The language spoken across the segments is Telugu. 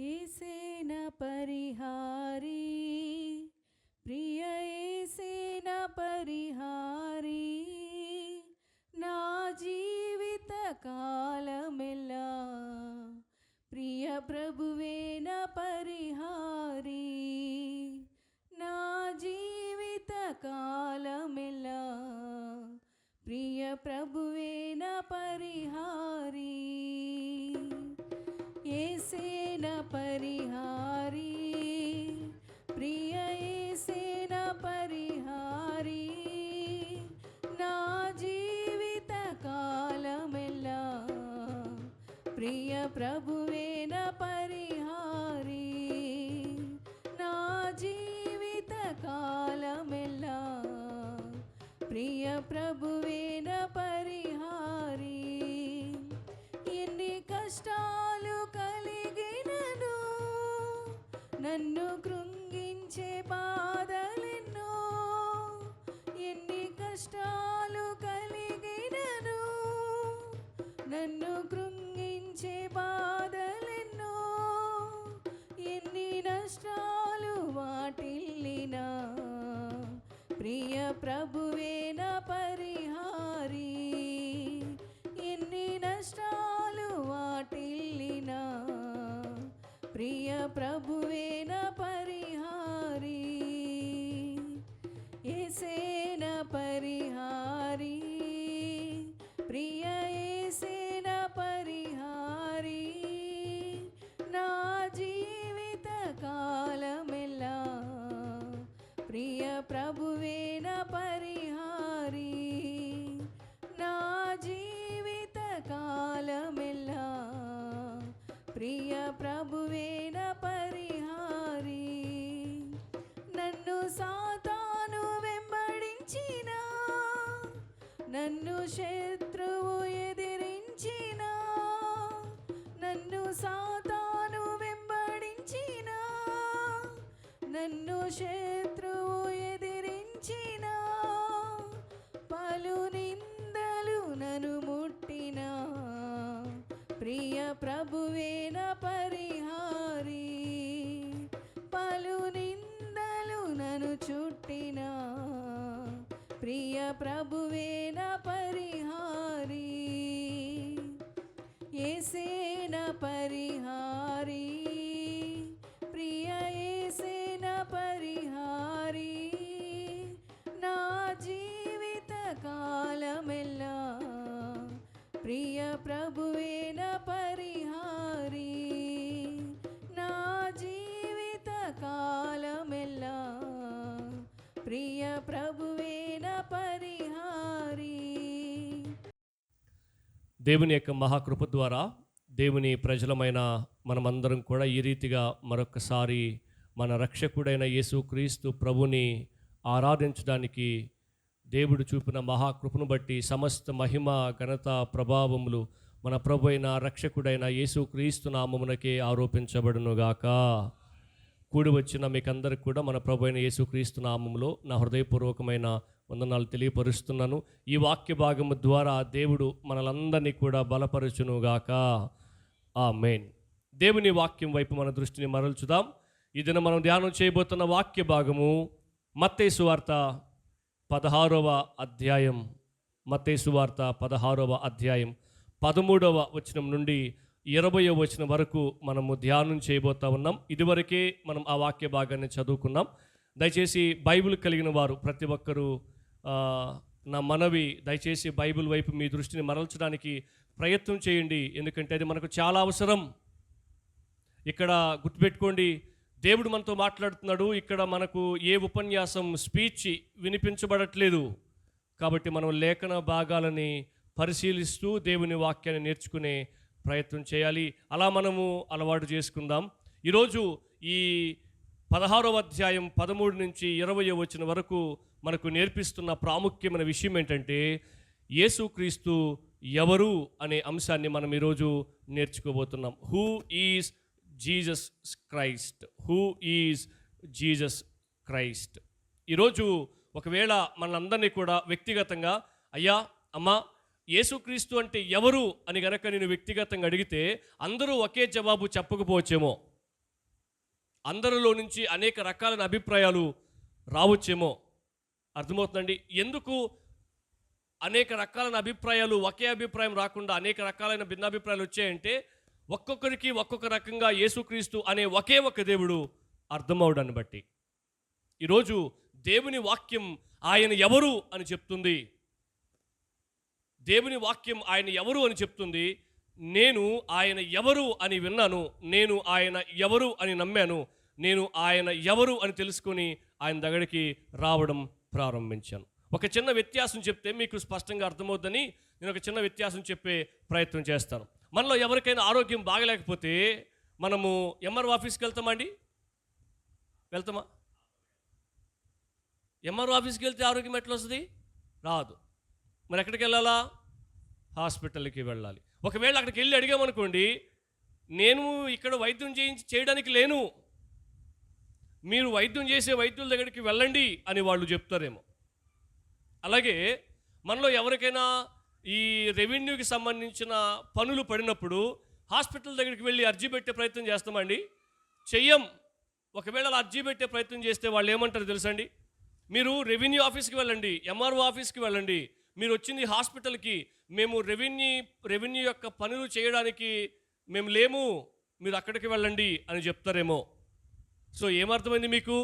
ఏసేన పరిహారీ ప్రియ ఏసేన పరిహారీ నా జీవిత కాలమెల్లా ప్రియ ప్రభువేన పరిహారీ నా జీవిత కాలమెల్లా ప్రియ ప్రభువేన పరిహారీ ఏసేన పరిహారీ ప్రియ ఏసేన పరిహారీ నా జీవిత కాలమెల్లా ప్రియ ప్రభువేన పరిహారీ నా జీవిత కాలమెల్లా ప్రియ ప్రభువేన పరిహారీ ఎన్ని కష్టాలు కలిగినను నన్ను కృంగించే బాధలెన్నో ఎన్ని కష్టాలు కలిగినను నన్ను కృంగించే బాధలెన్నో ఎన్ని నష్టాలు వాటిల్లినా ప్రియ ప్రభువేన పరిహారీ ఎన్ని నష్టాలు వాటిల్లినా ప్రియ ప్రభువేన పరిహారీ ఏసేన పరిహారీ ప్రియ ఏసేన పరిహారీ నా జీవిత కాలమెల్లా ప్రియ ప్రభువేన పరిహారీ నా జీవిత కాలమెల్లా ప్రియ ప్రభువేన పరిహారీ నన్ను సాతాను వెంబడించిన నన్ను శత్రువు ఎదిరించిన నన్ను సాతాను వెంబడించిన నన్ను శత్రువు ఎదిరించిన పలు నిందలు నన్ను ముట్టిన ప్రియ ప్రభువేన పరిహారీ పలు నిందలు నన్ను చుట్టిన ప్రియ ప్రభువేన పరిహారీ ఏసేన పరిహారీ ప్రియ ఏసేన పరిహారీ నా జీవిత కాలమెల్లా ప్రియ ప్రభువేన పరిహారీ నా జీవిత కాలమెల్లా ప్రియ ప్రభువేన పరిహారీ. దేవుని యొక్క మహాకృప ద్వారా దేవుని ప్రజలమైన మనమందరం కూడా ఈ రీతిగా మరొకసారి మన రక్షకుడైన యేసుక్రీస్తు ప్రభుని ఆరాధించడానికి దేవుడు చూపిన మహాకృపను బట్టి సమస్త మహిమ ఘనత ప్రభావములు మన ప్రభు అయిన రక్షకుడైన యేసుక్రీస్తు నామమునకే ఆరోపించబడునుగాక. కూడి వచ్చిన మీకందరికి కూడా మన ప్రభు అయిన యేసుక్రీస్తు నామములో నా హృదయపూర్వకమైన వందనాలు తెలియపరుస్తున్నాను. ఈ వాక్య భాగము ద్వారా దేవుడు మనలందరినీ కూడా బలపరచునుగాక. ఆమేన్. దేవుని వాక్యం వైపు మన దృష్టిని మరల్చుదాం. ఈ దినం మనం ధ్యానం చేయబోతున్న వాక్య భాగము మత్తయి సువార్త 16వ అధ్యాయం. మత్తయి సువార్త 16వ అధ్యాయం 13వ వచనం నుండి 20వ వచనం వరకు మనము ధ్యానం చేయబోతా ఉన్నాం. ఇదివరకే మనం ఆ వాక్య భాగాన్ని చదువుకున్నాం. దయచేసి బైబిల్ కలిగిన వారు ప్రతి ఒక్కరూ నా మనవి, దయచేసి బైబిల్ వైపు మీ దృష్టిని మరల్చడానికి ప్రయత్నం చేయండి. ఎందుకంటే అది మనకు చాలా అవసరం. ఇక్కడ గుర్తుపెట్టుకోండి, దేవుడు మనతో మాట్లాడుతున్నాడు. ఇక్కడ మనకు ఏ ఉపన్యాసం స్పీచ్ వినిపించబడట్లేదు. కాబట్టి మనం లేఖన భాగాలని పరిశీలిస్తూ దేవుని వాక్యాన్ని నేర్చుకునే ప్రయత్నం చేయాలి. అలా మనము అలవాటు చేసుకుందాం. ఈరోజు ఈ 16వ అధ్యాయం 13 నుంచి 20వ వచనం వరకు మనకు నేర్పిస్తున్న ప్రాముఖ్యమైన విషయం ఏంటంటే యేసుక్రీస్తు ఎవరు అనే అంశాన్ని మనం ఈరోజు నేర్చుకోబోతున్నాం. Who is Jesus Christ? Who is Jesus Christ? ఈరోజు ఒకవేళ మనందరినీ కూడా వ్యక్తిగతంగా అయ్యా అమ్మా యేసుక్రీస్తు అంటే ఎవరు అని గనక నేను వ్యక్తిగతంగా అడిగితే అందరూ ఒకే జవాబు చెప్పకపోవచ్చేమో. అందరిలో నుంచి అనేక రకాలైన అభిప్రాయాలు రావచ్చేమో. అర్థమవుతుందండి? ఎందుకు అనేక రకాలైన అభిప్రాయాలు, ఒకే అభిప్రాయం రాకుండా అనేక రకాలైన భిన్నాభిప్రాయాలు వచ్చాయంటే, ఒక్కొక్కరికి ఒక్కొక్క రకంగా యేసుక్రీస్తు అనే ఒకే ఒక దేవుడు అర్థమవడాన్ని బట్టి. ఈరోజు దేవుని వాక్యం ఆయన ఎవరు అని చెప్తుంది. దేవుని వాక్యం ఆయన ఎవరు అని చెప్తుంది. నేను ఆయన ఎవరు అని విన్నాను, నేను ఆయన ఎవరు అని నమ్మాను, నేను ఆయన ఎవరు అని తెలుసుకొని ఆయన దగ్గరికి రావడం ప్రారంభించాను. ఒక చిన్న వ్యత్యాసం చెప్తే మీకు స్పష్టంగా అర్థమవుతుందని నేను ఒక చిన్న వ్యత్యాసం చెప్పే ప్రయత్నం చేస్తాను. మనలో ఎవరికైనా ఆరోగ్యం బాగలేకపోతే మనము ఎంఆర్ఓ ఆఫీస్కి వెళ్తామండి? వెళ్తామా? ఎంఆర్ఓ ఆఫీస్కి వెళ్తే ఆరోగ్యం ఎట్లా వస్తుంది? రాదు. మరి ఎక్కడికి వెళ్ళాలా? హాస్పిటల్కి వెళ్ళాలి. ఒకవేళ అక్కడికి వెళ్ళి అడిగామనుకోండి, నేను ఇక్కడ వైద్యం చేయడానికి లేను, మీరు వైద్యం చేసే వైద్యుల దగ్గరికి వెళ్ళండి అని వాళ్ళు చెప్తారేమో. అలాగే మనలో ఎవరికైనా ఈ రెవెన్యూకి సంబంధించిన పనులు పడినప్పుడు హాస్పిటల్ దగ్గరికి వెళ్ళి అర్జీ పెట్టే ప్రయత్నం చేస్తామండి? చెయ్యం. ఒకవేళ అలా అర్జీ పెట్టే ప్రయత్నం చేస్తే వాళ్ళు ఏమంటారు తెలుసండి? మీరు రెవెన్యూ ఆఫీస్కి వెళ్ళండి, ఎంఆర్ఓ ఆఫీస్కి వెళ్ళండి, మీరు వచ్చింది హాస్పిటల్కి, మేము రెవెన్యూ యొక్క పనులు చేయడానికి మేము లేము, మీరు అక్కడికి వెళ్ళండి అని చెప్తారేమో. సో ఏమర్థమైంది మీకు?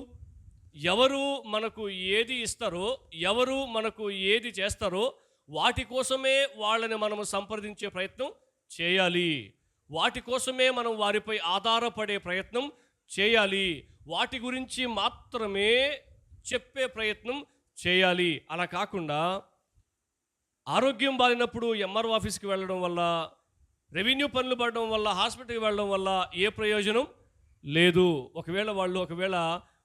ఎవరు మనకు ఏది ఇస్తారో, ఎవరు మనకు ఏది చేస్తారో వాటి కోసమే వాళ్ళని మనము సంప్రదించే ప్రయత్నం చేయాలి. వాటి కోసమే మనం వారిపై ఆధారపడే ప్రయత్నం చేయాలి. వాటి గురించి మాత్రమే చెప్పే ప్రయత్నం చేయాలి. అలా కాకుండా ఆరోగ్యం బాలినప్పుడు ఎంఆర్ఓ ఆఫీస్కి వెళ్ళడం వల్ల, రెవెన్యూ పనులు పడడం వల్ల, హాస్పిటల్కి వెళ్ళడం వల్ల ఏ ప్రయోజనం లేదు. ఒకవేళ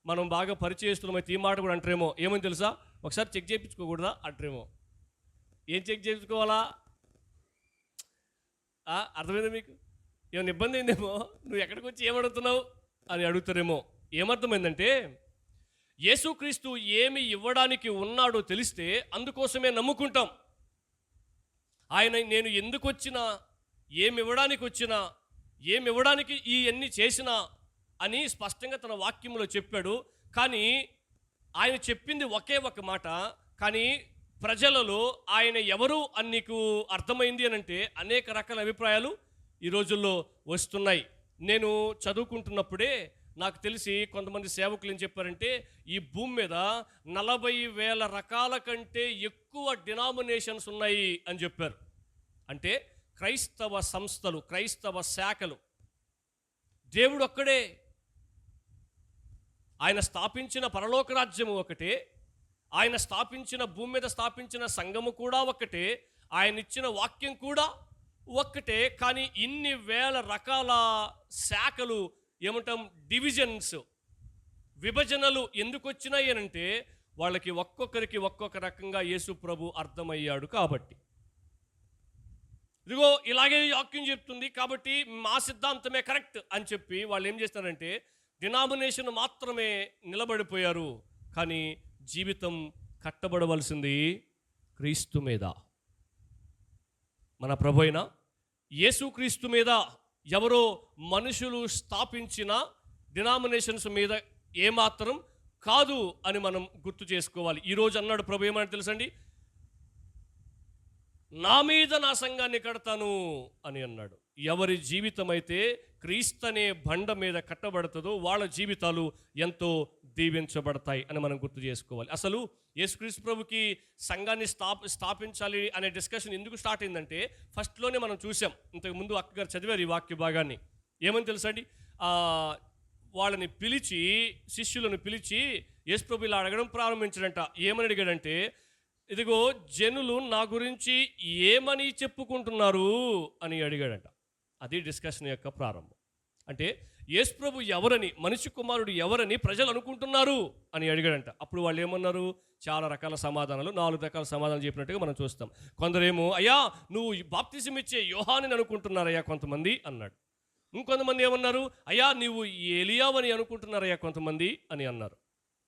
మనం బాగా పరిచయిస్తున్నామైతే ఈ మాట కూడా అంటారేమో. ఏమని తెలుసా? ఒకసారి చెక్ చేయించుకోకూడదా అంటారేమో. ఏం చెక్ చేయించుకోవాలా? అర్థమైందా మీకు? ఏమైనా ఇబ్బంది అయిందేమో, నువ్వు ఎక్కడికి వచ్చి ఏమడుగుతున్నావు అని అడుగుతారేమో. ఏమర్థమైందంటే, యేసుక్రీస్తు ఏమి ఇవ్వడానికి ఉన్నాడో తెలిస్తే అందుకోసమే నమ్ముకుంటాం. ఆయన నేను ఎందుకు వచ్చినా, ఏమి ఇవ్వడానికి ఇవన్నీ చేసినా అని స్పష్టంగా తన వాక్యంలో చెప్పాడు. కానీ ఆయన చెప్పింది ఒకే ఒక మాట, కానీ ప్రజలలో ఆయన ఎవరు అని నీకు అర్థమైంది అని అంటే అనేక రకాల అభిప్రాయాలు ఈ రోజుల్లో వస్తున్నాయి. నేను చదువుకుంటున్నప్పుడే నాకు తెలిసి కొంతమంది సేవకులు ఏం చెప్పారంటే, ఈ భూమి మీద 40,000 రకాల కంటే ఎక్కువ డినామినేషన్స్ ఉన్నాయి అని చెప్పారు. అంటే క్రైస్తవ సంస్థలు, క్రైస్తవ శాఖలు. దేవుడు ఒక్కడే. ఆయన స్థాపించిన పరలోక రాజ్యము ఒకటే, ఆయన స్థాపించిన భూమి మీద స్థాపించిన సంఘము కూడా ఒక్కటే, ఆయన ఇచ్చిన వాక్యం కూడా ఒక్కటే. కానీ ఇన్ని వేల రకాల శాఖలు, ఏమంటాం, డివిజన్స్, విభజనలు ఎందుకు వచ్చినాయి అని అంటే వాళ్ళకి ఒక్కొక్కరికి ఒక్కొక్క రకంగా యేసు ప్రభు అర్థమయ్యాడు కాబట్టి. ఇదిగో ఇలాగే వాక్యం చెప్తుంది కాబట్టి మా సిద్ధాంతమే కరెక్ట్ అని చెప్పి వాళ్ళు ఏం చేస్తారంటే డినామినేషన్ మాత్రమే నిలబడిపోయారు. కానీ జీవితం కట్టబడవలసింది క్రీస్తు మీద, మన ప్రభు అయిన యేసుక్రీస్తు మీద. ఎవరో మనుషులు స్థాపించిన డినామినేషన్స్ మీద ఏమాత్రం కాదు అని మనం గుర్తు చేసుకోవాలి. ఈరోజు అన్నాడు ప్రభు ఏమని తెలుసండి? నా మీద నా సంఘాన్ని కడతాను అని అన్నాడు. ఎవరి జీవితం అయితే క్రీస్తనే బండ మీద కట్టబడుతుందో వాళ్ళ జీవితాలు ఎంతో దీవించబడతాయి అని మనం గుర్తు చేసుకోవాలి. అసలు యేసుక్రీస్తు ప్రభుకి సంఘాన్ని స్థాపించాలి అనే డిస్కషన్ ఎందుకు స్టార్ట్ అయిందంటే, ఫస్ట్లోనే మనం చూసాం, ఇంతకుముందు అక్కగారు చదివారు ఈ వాక్య భాగాన్ని. ఏమని తెలుసండి? వాళ్ళని పిలిచి, శిష్యులను పిలిచి యేసు ప్రభు ఇలా అడగడం ప్రారంభించాడంట. ఏమని అడిగాడంటే, ఇదిగో జనులు నా గురించి ఏమని చెప్పుకుంటున్నారు అని అడిగాడంట. అది డిస్కషన్ యొక్క ప్రారంభం. అంటే యేసు ప్రభు ఎవరని, మనిషి కుమారుడు ఎవరని ప్రజలు అనుకుంటున్నారు అని అడిగాడంట. అప్పుడు వాళ్ళు ఏమన్నారు? చాలా రకాల సమాధానాలు, 4 రకాల సమాధానాలు చెప్పినట్టుగా మనం చూస్తాం. కొందరేమో, అయ్యా నువ్వు బాప్తిజం ఇచ్చే యోహానుని అనుకుంటున్నారయ్యా కొంతమంది అన్నాడు. ఇంకొంతమంది ఏమన్నారు? అయ్యా నువ్వు ఏలియావని అనుకుంటున్నారయ్యా కొంతమంది అని అన్నారు.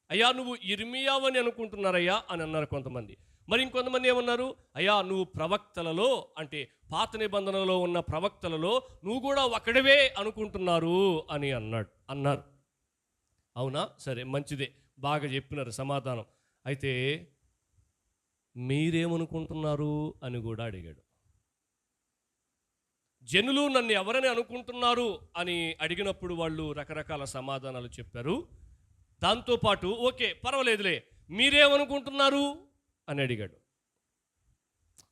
అయ్యా నువ్వు ఇర్మియావని అనుకుంటున్నారయ్యా అని అన్నారు కొంతమంది. మరి ఇంకొంతమంది ఏమన్నారు? అయ్యా నువ్వు ప్రవక్తలలో, అంటే పాత నిబంధనలో ఉన్న ప్రవక్తలలో నువ్వు కూడా ఒకడివే అనుకుంటున్నారు అని అన్నారు. అవునా, సరే, మంచిదే, బాగా చెప్పినారు సమాధానం. అయితే మీరేమనుకుంటున్నారు అని కూడా అడిగాడు. జనులు నన్ను ఎవరని అనుకుంటున్నారు అని అడిగినప్పుడు వాళ్ళు రకరకాల సమాధానాలు చెప్పారు. దాంతోపాటు ఓకే పర్వాలేదులే, మీరేమనుకుంటున్నారు అని అడిగాడు.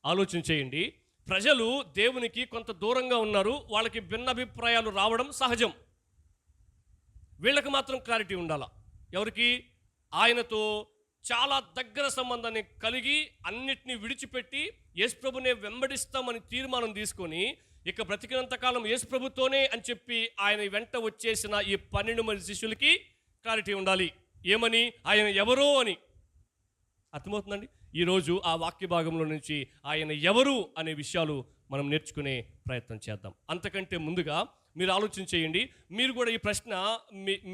ఆలోచన చేయండి. ప్రజలు దేవునికి కొంత దూరంగా ఉన్నారు, వాళ్ళకి భిన్నాభిప్రాయాలు రావడం సహజం. వీళ్ళకి మాత్రం క్లారిటీ ఉండాల. ఎవరికి? ఆయనతో చాలా దగ్గర సంబంధాన్ని కలిగి అన్నిటినీ విడిచిపెట్టి యేసుప్రభునే వెంబడిస్తామని తీర్మానం తీసుకొని ఇక బ్రతికినంతకాలం యేసుప్రభుతోనే అని చెప్పి ఆయన వెంట వచ్చేసిన ఈ 12 మంది శిష్యులకి క్లారిటీ ఉండాలి. ఏమని? ఆయన ఎవరో అని. అర్థమవుతుందండి? ఈరోజు ఆ వాక్య భాగంలో నుంచి ఆయన ఎవరు అనే విషయాలు మనం నేర్చుకునే ప్రయత్నం చేద్దాం. అంతకంటే ముందుగా మీరు ఆలోచన చేయండి. మీరు కూడా ఈ ప్రశ్న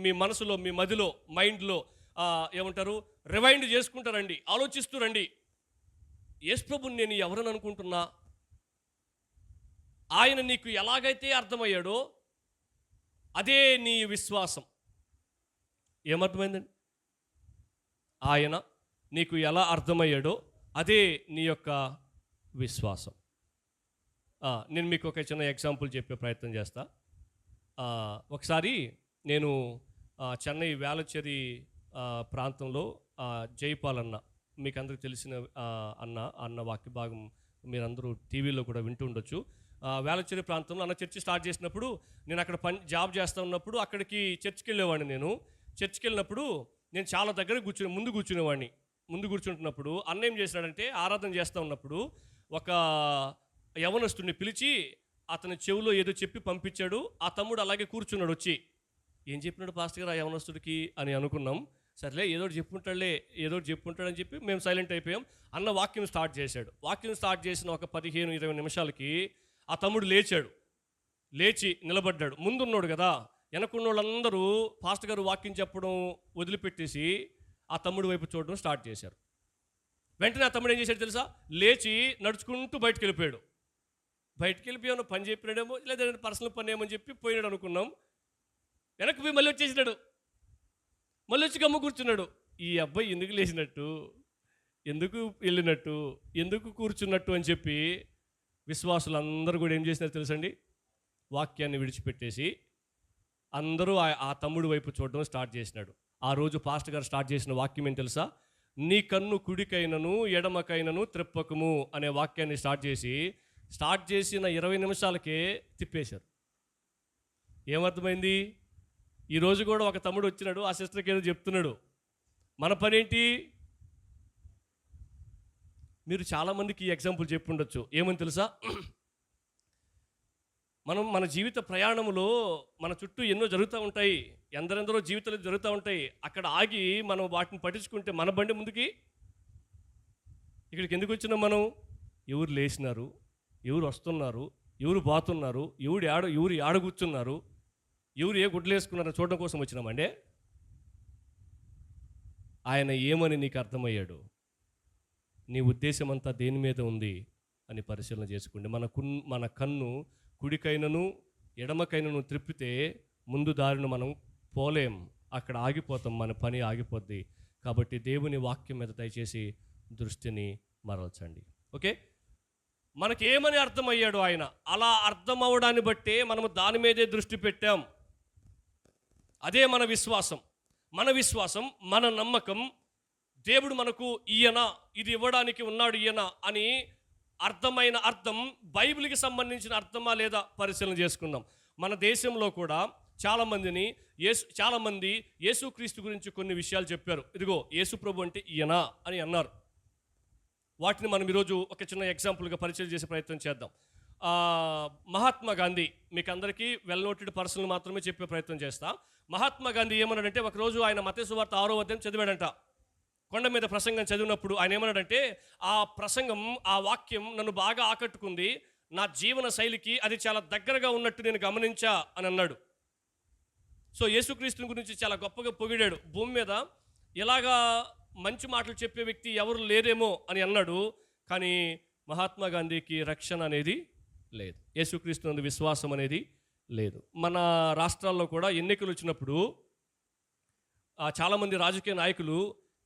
మీ మనసులో, మీ మదిలో, మైండ్లో ఏమంటారు, రివైండ్ చేసుకుంటారండి, ఆలోచిస్తూ రండి. యేసుప్రభుని నేను ఎవరని అనుకుంటున్నా? ఆయన నీకు ఎలాగైతే అర్థమయ్యాడో అదే నీ విశ్వాసం. ఏమర్థమైందండి? ఆయన నీకు ఎలా అర్థమయ్యాడో అదే నీ యొక్క విశ్వాసం. నేను మీకు ఒక చిన్న ఎగ్జాంపుల్ చెప్పే ప్రయత్నం చేస్తా. ఒకసారి నేను చెన్నై వేలచెరి ప్రాంతంలో జైపాల్ అన్న, మీకు అందరికి తెలిసిన అన్న వాక్య భాగం మీరందరూ టీవీలో కూడా వింటూ ఉండొచ్చు. వేలచెరి ప్రాంతంలో అన్న చర్చి స్టార్ట్ చేసినప్పుడు నేను అక్కడ జాబ్ చేస్తూ ఉన్నప్పుడు అక్కడికి చర్చికి వెళ్ళేవాడిని. నేను చర్చికి వెళ్ళినప్పుడు నేను చాలా దగ్గర ముందు కూర్చునేవాడిని. ముందు కూర్చుంటున్నప్పుడు అన్న ఏం చేశాడంటే, ఆరాధన చేస్తూ ఉన్నప్పుడు ఒక యవనస్తుడిని పిలిచి అతని చెవిలో ఏదో చెప్పి పంపించాడు. ఆ తమ్ముడు అలాగే కూర్చున్నాడు. వచ్చి ఏం చెప్పినాడు పాస్టర్ గారు ఆ యవనస్తుడికి అని అనుకున్నాం. సర్లే ఏదో చెప్పుంటాడని చెప్పి మేము సైలెంట్ అయిపోయాం. అన్న వాక్యం స్టార్ట్ చేశాడు. వాక్యం స్టార్ట్ చేసిన ఒక 15-20 నిమిషాలకి ఆ తమ్ముడు లేచి నిలబడ్డాడు. ముందున్నాడు కదా, వెనకున్న వాళ్ళందరూ పాస్టర్ గారు వాక్యం చెప్పడం వదిలిపెట్టేసి ఆ తమ్ముడు వైపు చూడడం స్టార్ట్ చేశారు. వెంటనే ఆ తమ్ముడు ఏం చేశాడు తెలుసా? లేచి నడుచుకుంటూ బయటకు వెళ్ళిపోయాడు. పని చెప్పినాడేమో, లేదంటే పర్సనల్ పని ఏమని చెప్పి పోయినాడు అనుకున్నాం. వెనక్కి పోయి మళ్ళీ వచ్చేసినాడు. మళ్ళీ వచ్చి గమ్ము కూర్చున్నాడు. ఈ అబ్బాయి ఎందుకు లేచినట్టు, ఎందుకు వెళ్ళినట్టు, ఎందుకు కూర్చున్నట్టు అని చెప్పి విశ్వాసులు అందరూ కూడా ఏం చేసినారు తెలుసండి? వాక్యాన్ని విడిచిపెట్టేసి అందరూ ఆ తమ్ముడు వైపు చూడడం స్టార్ట్ చేసినాడు. ఆ రోజు పాస్టర్ గారు స్టార్ట్ చేసిన వాక్యం ఏం తెలుసా? నీ కన్ను కుడికైనను ఎడమకైనను త్రిప్పకము అనే వాక్యాన్ని స్టార్ట్ చేసిన 20 నిమిషాలకే తిప్పేశారు. ఏమర్థమైంది? ఈరోజు కూడా ఒక తమ్ముడు వచ్చినాడు, ఆ సిస్టర్కి ఏదో చెప్తున్నాడు. మన పని ఏంటి? మీరు చాలామందికి ఈ ఎగ్జాంపుల్ చెప్పి ఉండొచ్చు. ఏమని తెలుసా? మన జీవిత ప్రయాణంలో మన చుట్టూ ఎన్నో జరుగుతూ ఉంటాయి, ఎందరెందరో జీవితాలు జరుగుతూ ఉంటాయి. అక్కడ ఆగి మనం వాటిని పట్టించుకుంటే మన బండి ముందుకి, ఇక్కడికి ఎందుకు వచ్చినాం మనం? ఎవరు లేచినారు, ఎవరు వస్తున్నారు, ఎవరు పోతున్నారు, ఎవరు ఆడ కూర్చున్నారు, ఎవరు ఏ గుడ్లు వేసుకున్నారని చూడడం కోసం వచ్చినామండే. ఆయన ఏమని నీకు అర్థమయ్యాడు? నీ ఉద్దేశం అంతా దేని మీద ఉంది అని పరిశీలన చేసుకోండి. మన కన్ను కుడికైనను ఎడమకైనను త్రిప్పితే ముందు దారిని మనం పోలేం, అక్కడ ఆగిపోతాం, మన పని ఆగిపోద్ది. కాబట్టి దేవుని వాక్యం మీద దయచేసి దృష్టిని మరల్చండి. ఓకే, మనకేమని అర్థమయ్యాడు ఆయన, అలా అర్థం అవ్వడాన్ని బట్టే మనము దాని మీదే దృష్టి పెట్టాం. అదే మన విశ్వాసం, మన నమ్మకం. దేవుడు మనకు ఈయన, ఇది ఇవ్వడానికి ఉన్నాడు ఈయన అని అర్థమైన అర్థం బైబిల్కి సంబంధించిన అర్థమా లేదా పరిశీలన చేసుకుందాం. మన దేశంలో కూడా చాలామంది యేసుక్రీస్తు గురించి కొన్ని విషయాలు చెప్పారు. ఇదిగో యేసు ప్రభు అంటే ఈయన అని అన్నారు. వాటిని మనం ఈరోజు ఒక చిన్న ఎగ్జాంపుల్గా పరిచయం చేసే ప్రయత్నం చేద్దాం. మహాత్మా గాంధీ, మీకు అందరికీ వెల్ నోటెడ్ పర్సన్ మాత్రమే చెప్పే ప్రయత్నం చేస్తా. మహాత్మా గాంధీ ఏమన్నాడంటే, ఒకరోజు ఆయన మత్తయి సువార్త 6వ అధ్యాయం చదివాడంట. కొండ మీద ప్రసంగం చదివినప్పుడు ఆయన ఏమన్నాడంటే, ఆ ప్రసంగం, ఆ వాక్యం నన్ను బాగా ఆకట్టుకుంది, నా జీవన శైలికి అది చాలా దగ్గరగా ఉన్నట్టు నేను గమనించా అని అన్నాడు. సో యేసుక్రీస్తుని గురించి చాలా గొప్పగా పొగిడాడు. భూమి మీద ఇలాగా మంచి మాటలు చెప్పే వ్యక్తి ఎవరు లేరేమో అని అన్నాడు. కానీ మహాత్మా గాంధీకి రక్షణ అనేది లేదు, యేసుక్రీస్తు నందు విశ్వాసం అనేది లేదు. మన రాష్ట్రాల్లో కూడా ఎన్నికలు వచ్చినప్పుడు చాలామంది రాజకీయ నాయకులు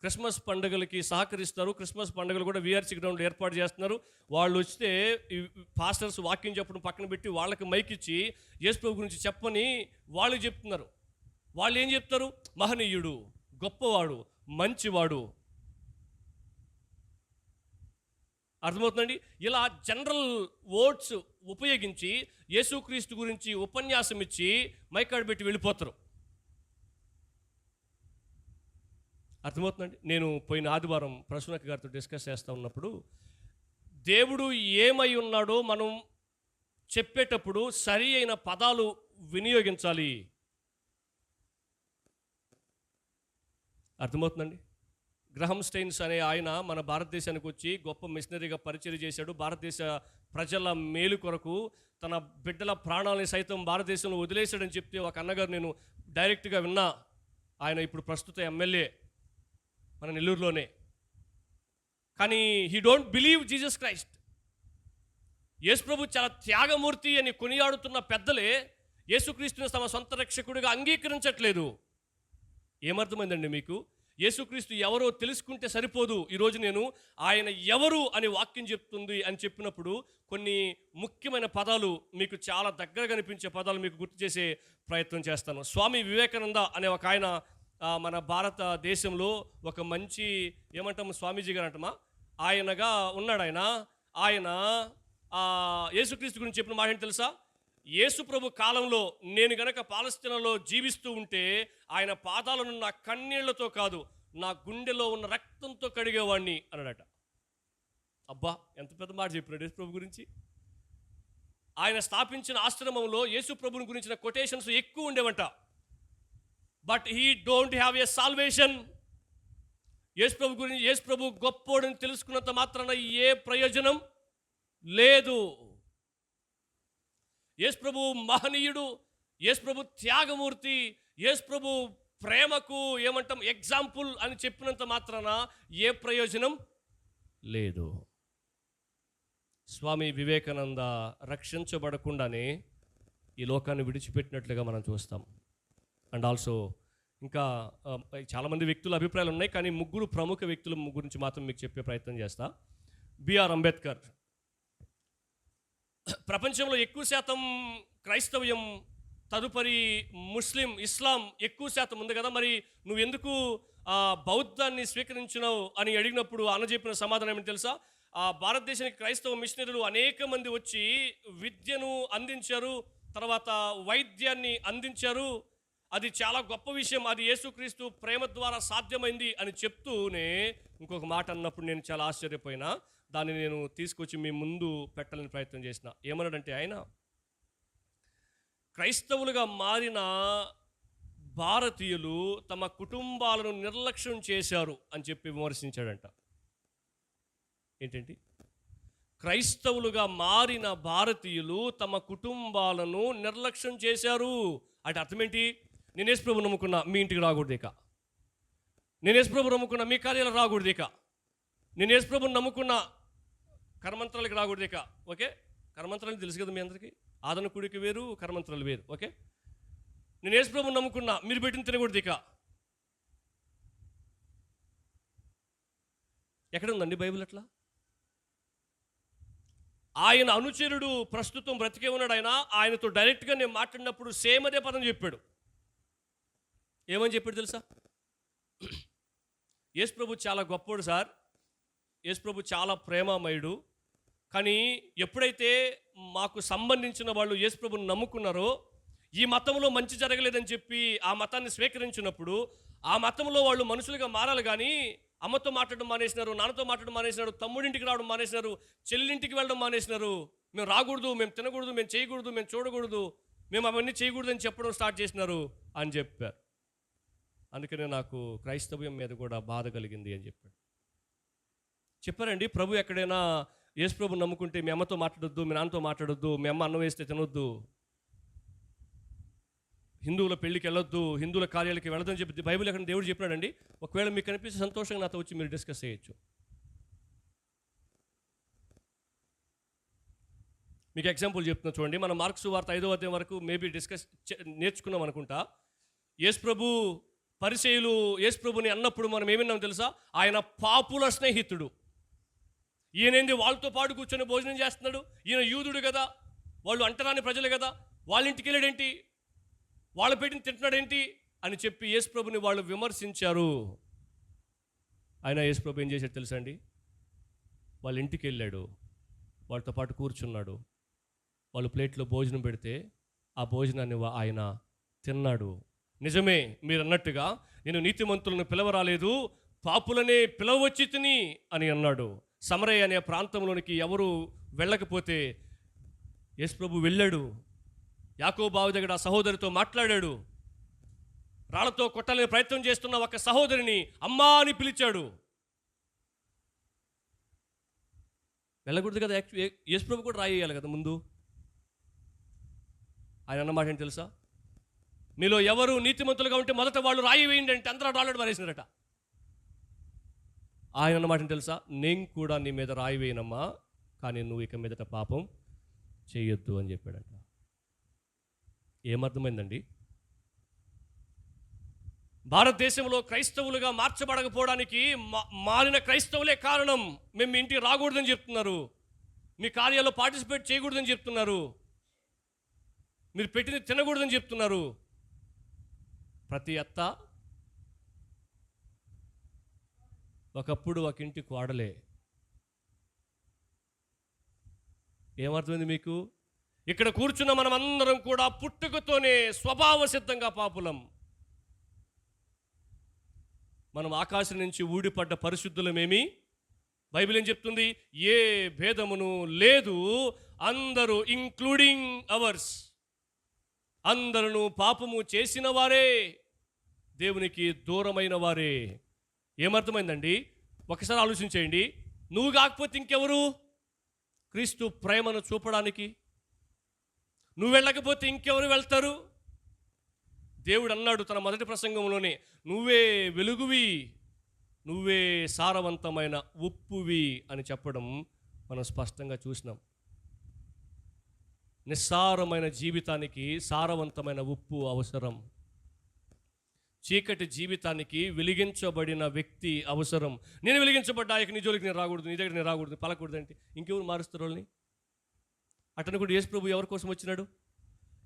క్రిస్మస్ పండుగలకి సహకరిస్తారు. క్రిస్మస్ పండుగలు కూడా వీఆర్సీ గ్రౌండ్లో ఏర్పాటు చేస్తున్నారు. వాళ్ళు వస్తే ఈ పాస్టర్స్ వాక్యం చెప్పడం పక్కన పెట్టి వాళ్ళకి మైక్ ఇచ్చి యేసుప్రభు గురించి చెప్పని వాళ్ళు చెప్తున్నారు. వాళ్ళు ఏం చెప్తారు? మహనీయుడు, గొప్పవాడు, మంచివాడు. అర్థమవుతుందండి? ఇలా జనరల్ వర్డ్స్ ఉపయోగించి యేసుక్రీస్తు గురించి ఉపన్యాసం ఇచ్చి మైకాడు పెట్టి వెళ్ళిపోతారు. అర్థమవుతుందండి? నేను పోయిన ఆదివారం ప్రసన్నక గారితో డిస్కస్ చేస్తూ ఉన్నప్పుడు దేవుడు ఏమై ఉన్నాడో మనం చెప్పేటప్పుడు సరి అయిన పదాలు వినియోగించాలి. అర్థమవుతుందండి? గ్రహం స్టెయిన్స్ అనే ఆయన మన భారతదేశానికి వచ్చి గొప్ప మిషనరీగా పరిచయం చేశాడు. భారతదేశ ప్రజల మేలు కొరకు తన బిడ్డల ప్రాణాలని సైతం భారతదేశంలో వదిలేశాడని చెప్తే ఒక అన్నగారు నేను డైరెక్ట్గా విన్నా. ఆయన ఇప్పుడు ప్రస్తుత ఎమ్మెల్యే మన నెల్లూరులోనే. కానీ he don't believe Jesus Christ. యేసుప్రభు చాలా త్యాగమూర్తి అని కొనియాడుతున్న పెద్దలే యేసుక్రీస్తుని తమ సొంత రక్షకుడిగా అంగీకరించట్లేదు. ఏమర్థమైందండి మీకు? యేసుక్రీస్తు ఎవరో తెలుసుకుంటే సరిపోదు. ఈరోజు నేను ఆయన ఎవరు అని వాక్యం చెప్తుంది అని చెప్పినప్పుడు కొన్ని ముఖ్యమైన పదాలు మీకు చాలా దగ్గరగా కనిపించే పదాలు మీకు గుర్తు చేసే ప్రయత్నం చేస్తాను. స్వామి వివేకానంద అనే ఒక ఆయన మన భారతదేశంలో ఒక మంచి ఏమంటాము స్వామీజీ గారు అంటమా ఆయనగా ఉన్నాడు. ఆయన యేసుక్రీస్తు గురించి చెప్పిన మాట ఏంటి తెలుసా? యేసు ప్రభు కాలంలో నేను గనక పాలస్తీనాలో జీవిస్తూ ఉంటే ఆయన పాదాలను నా కన్నీళ్లతో కాదు నా గుండెలో ఉన్న రక్తంతో కడిగేవాడిని అన్నాడట. అబ్బా, ఎంత పెద్ద మాట చెప్పినాడు యేసు ప్రభు గురించి. ఆయన స్థాపించిన ఆశ్రమంలో యేసు ప్రభుని గురించిన కొటేషన్స్ ఎక్కువ ఉండేవంట. But he don't have a salvation. Yesu ప్రభు గురించి యేసు ప్రభు గొప్పోడని తెలుసుకున్నంత మాత్రాన ఏ ప్రయోజనం లేదు. యేసు ప్రభు మహనీయుడు, యేసు ప్రభు త్యాగమూర్తి, యేసు ప్రభు ప్రేమకు ఏమంటాం ఎగ్జాంపుల్ అని చెప్పినంత మాత్రాన ఏ ప్రయోజనం లేదు. స్వామి వివేకానంద రక్షించబడకుండానే ఈ లోకాన్ని విడిచిపెట్టినట్లుగా మనం చూస్తాం. అండ్ ఆల్సో ఇంకా చాలామంది వ్యక్తుల అభిప్రాయాలు ఉన్నాయి, కానీ ముగ్గురు ప్రముఖ వ్యక్తుల గురించి మాత్రం మీకు చెప్పే ప్రయత్నం చేస్తా. బిఆర్ అంబేద్కర్. ప్రపంచంలో ఎక్కువ శాతం క్రైస్తవ్యం, తదుపరి ముస్లిం, ఇస్లాం ఎక్కువ శాతం ఉంది కదా, మరి నువ్వు ఎందుకు బౌద్ధాన్ని స్వీకరించినావు అని అడిగినప్పుడు అన్న చెప్పిన సమాధానం ఏమిటి తెలుసా? భారతదేశానికి క్రైస్తవ మిషనరీలు అనేక మంది వచ్చి విద్యను అందించారు, తర్వాత వైద్యాన్ని అందించారు. అది చాలా గొప్ప విషయం, అది యేసుక్రీస్తు ప్రేమ ద్వారా సాధ్యమైంది అని చెప్తూనే ఇంకొక మాట అన్నప్పుడు నేను చాలా ఆశ్చర్యపోయినా. దాన్ని నేను తీసుకొచ్చి మీ ముందు పెట్టాలని ప్రయత్నం చేసిన. ఏమన్నాడంటే ఆయన, క్రైస్తవులుగా మారిన భారతీయులు తమ కుటుంబాలను నిర్లక్ష్యం చేశారు అని చెప్పి విమర్శించాడంట. ఏంటండి? క్రైస్తవులుగా మారిన భారతీయులు తమ కుటుంబాలను నిర్లక్ష్యం చేశారు అంటే అర్థం ఏంటి? నేను యేసు ప్రభువుని నమ్ముకున్నా, మీ ఇంటికి రాకూడదు ఇక. నేను యేసు ప్రభువుని నమ్ముకున్నా, మీ కార్యాలకు రాకూడదు ఇక. నేను యేసు ప్రభువుని నమ్ముకున్నా, కర్మంత్రాలకి రాకూడదు ఇక. ఓకే, కర్మంత్రాలు తెలుసు కదా మీ అందరికీ, ఆదనకుడికి వేరు, కర్మంత్రాలు వేరు. ఓకే, నేను యేసు ప్రభువుని నమ్ముకున్నా, మీరు పెట్టిన తినకూడదు ఇక. ఎక్కడ ఉందండి బైబిల్ అట్లా? ఆయన అనుచరుడు ప్రస్తుతం బ్రతికే ఉన్నాడు. ఆయనతో డైరెక్ట్గా నేను మాట్లాడినప్పుడు సేమ్ అదే పదం చెప్పాడు. ఏమని చెప్పాడు తెలుసా? యేసు ప్రభు చాలా గొప్పోడు సార్, యేసు ప్రభు చాలా ప్రేమమయుడు, కానీ ఎప్పుడైతే మాకు సంబంధించిన వాళ్ళు యేసు ప్రభుని నమ్ముకున్నారో, ఈ మతంలో మంచి జరగలేదని చెప్పి ఆ మతాన్ని స్వీకరించినప్పుడు ఆ మతంలో వాళ్ళు మనుషులుగా మారాలి, కానీ అమ్మతో మాట్లాడడం మానేసినారు, నాన్నతో మాట్లాడడం మానేసినారు, తమ్ముడింటికి రావడం మానేసినారు, చెల్లింటికి వెళ్ళడం మానేసినారు. మేము రాకూడదు, మేము తినకూడదు, మేము చేయకూడదు, మేము చూడకూడదు, మేము అవన్నీ చేయకూడదు అని చెప్పడం స్టార్ట్ చేసినారు అని చెప్పారు. అందుకనే నాకు క్రైస్తవ్యం మీద కూడా బాధ కలిగింది అని చెప్పారండి. ప్రభు ఎక్కడైనా యేసు ప్రభుని నమ్ముకుంటే మీ అమ్మతో మాట్లాడొద్దు, మీ నాన్నతో మాట్లాడొద్దు, మీ అమ్మ అన్నం వేస్తే తినొద్దు, హిందువుల పెళ్ళికి వెళ్ళొద్దు, హిందువుల కార్యాలకి వెళ్ళొద్దని చెప్పి బైబిల్ ఎక్కడ దేవుడు చెప్పినాడండి? ఒకవేళ మీకు కనిపిస్తే సంతోషంగా నాతో వచ్చి మీరు డిస్కస్ చేయొచ్చు. మీకు ఎగ్జాంపుల్ చెప్తున్నా చూడండి. మనం మార్క్స్ వార్త 5వ అధ్యాయం వరకు మేబీ డిస్కస్ నేర్చుకున్నాం అనుకుంటా. యేసు ప్రభు పరిసయ్యులు యేసుప్రభుని అన్నప్పుడు మనం ఏమిన్నాం తెలుసా? ఆయన పాపుల స్నేహితుడు. ఈయనేంది వాళ్ళతో పాటు కూర్చొని భోజనం చేస్తున్నాడు? ఈయన యూదుడు కదా, వాళ్ళు అంటరాని ప్రజలు కదా, వాళ్ళ ఇంటికి వెళ్ళాడేంటి, వాళ్ళ పెట్టిన తింటున్నాడేంటి అని చెప్పి యేసుప్రభుని వాళ్ళు విమర్శించారు. ఆయన యేసుప్రభు ఏం చేశాడు తెలుసా అండి? వాళ్ళ ఇంటికి వెళ్ళాడు, వాళ్ళతో పాటు కూర్చున్నాడు, వాళ్ళు ప్లేట్లో భోజనం పెడితే ఆ భోజనాన్ని ఆయన తిన్నాడు. నిజమే, మీరు అన్నట్టుగా నేను నీతిమంతులను పిలవరాలేదు, పాపులనే పిలవచ్చి తిని అని అన్నాడు. సమరయ అనే ప్రాంతంలోనికి ఎవరు వెళ్ళకపోతే యేసుప్రభు వెళ్ళాడు. యాకోబు బావి దగ్గర ఆ సహోదరితో మాట్లాడాడు. రాళ్లతో కొట్టాలని ప్రయత్నం చేస్తున్న ఒక సహోదరిని అమ్మా అని పిలిచాడు. వెళ్ళకూడదు కదా, యేసుప్రభు కూడా రాయేయాలి కదా ముందు. ఆయన అన్నమాట ఏంటి తెలుసా? మీలో ఎవరు నీతిమంతులుగా ఉంటే మొదట వాళ్ళు రాయి వేయండి అంటే అందరూ రాళ్ళడు పారేసినారట. ఆయన అన్నమాట ఏంటి తెలుసా? నేను కూడా నీ మీద రాయి వేయనమ్మా, కానీ నువ్వు ఇక మీదట పాపం చేయొద్దు అని చెప్పాడంట. ఏమర్థమైందండి? భారతదేశంలో క్రైస్తవులుగా మార్చబడకపోవడానికి మారిన క్రైస్తవులే కారణం. మేము మీ ఇంటికి రాకూడదని చెప్తున్నారు, మీ కార్యాల్లో పార్టిసిపేట్ చేయకూడదని చెప్తున్నారు, మీరు పెట్టింది తినకూడదని చెప్తున్నారు. ప్రతి అత్త ఒకప్పుడు ఒక ఇంటి కోడలే. ఏమర్థమైంది మీకు? ఇక్కడ కూర్చున్న మనం అందరం కూడా పుట్టుకతోనే స్వభావ సిద్ధంగా పాపులం. మనం ఆకాశం నుంచి ఊడిపడ్డ పరిశుద్ధులమేమి? బైబిల్ ఏం చెప్తుంది? ఏ భేదమును లేదు, అందరూ ఇంక్లూడింగ్ అవర్స్, అందరూ పాపము చేసిన వారే, దేవునికి దూరమైన వారే. ఏమర్థమైందండి? ఒకసారి ఆలోచించేయండి. నువ్వు కాకపోతే ఇంకెవరు క్రీస్తు ప్రేమను చూపడానికి? నువ్వు వెళ్ళకపోతే ఇంకెవరు వెళ్తారు? దేవుడు అన్నాడు తన మొదటి ప్రసంగంలోనే, నువ్వే వెలుగువి, నువ్వే సారవంతమైన ఉప్పువి అని చెప్పడం మనం స్పష్టంగా చూసినాం. నిస్సారమైన జీవితానికి సారవంతమైన ఉప్పు అవసరం. చీకటి జీవితానికి వెలిగించబడిన వ్యక్తి అవసరం. నేను వెలిగించబడ్డా ఇక నీ జోలికి నేను రాకూడదు, నీ దగ్గర నేను రాకూడదు, పలకూడదు అంటే ఇంకెవరు మారుస్తారు వాళ్ళని? అతను కూడా యేసుప్రభు ఎవరి కోసం వచ్చినాడు?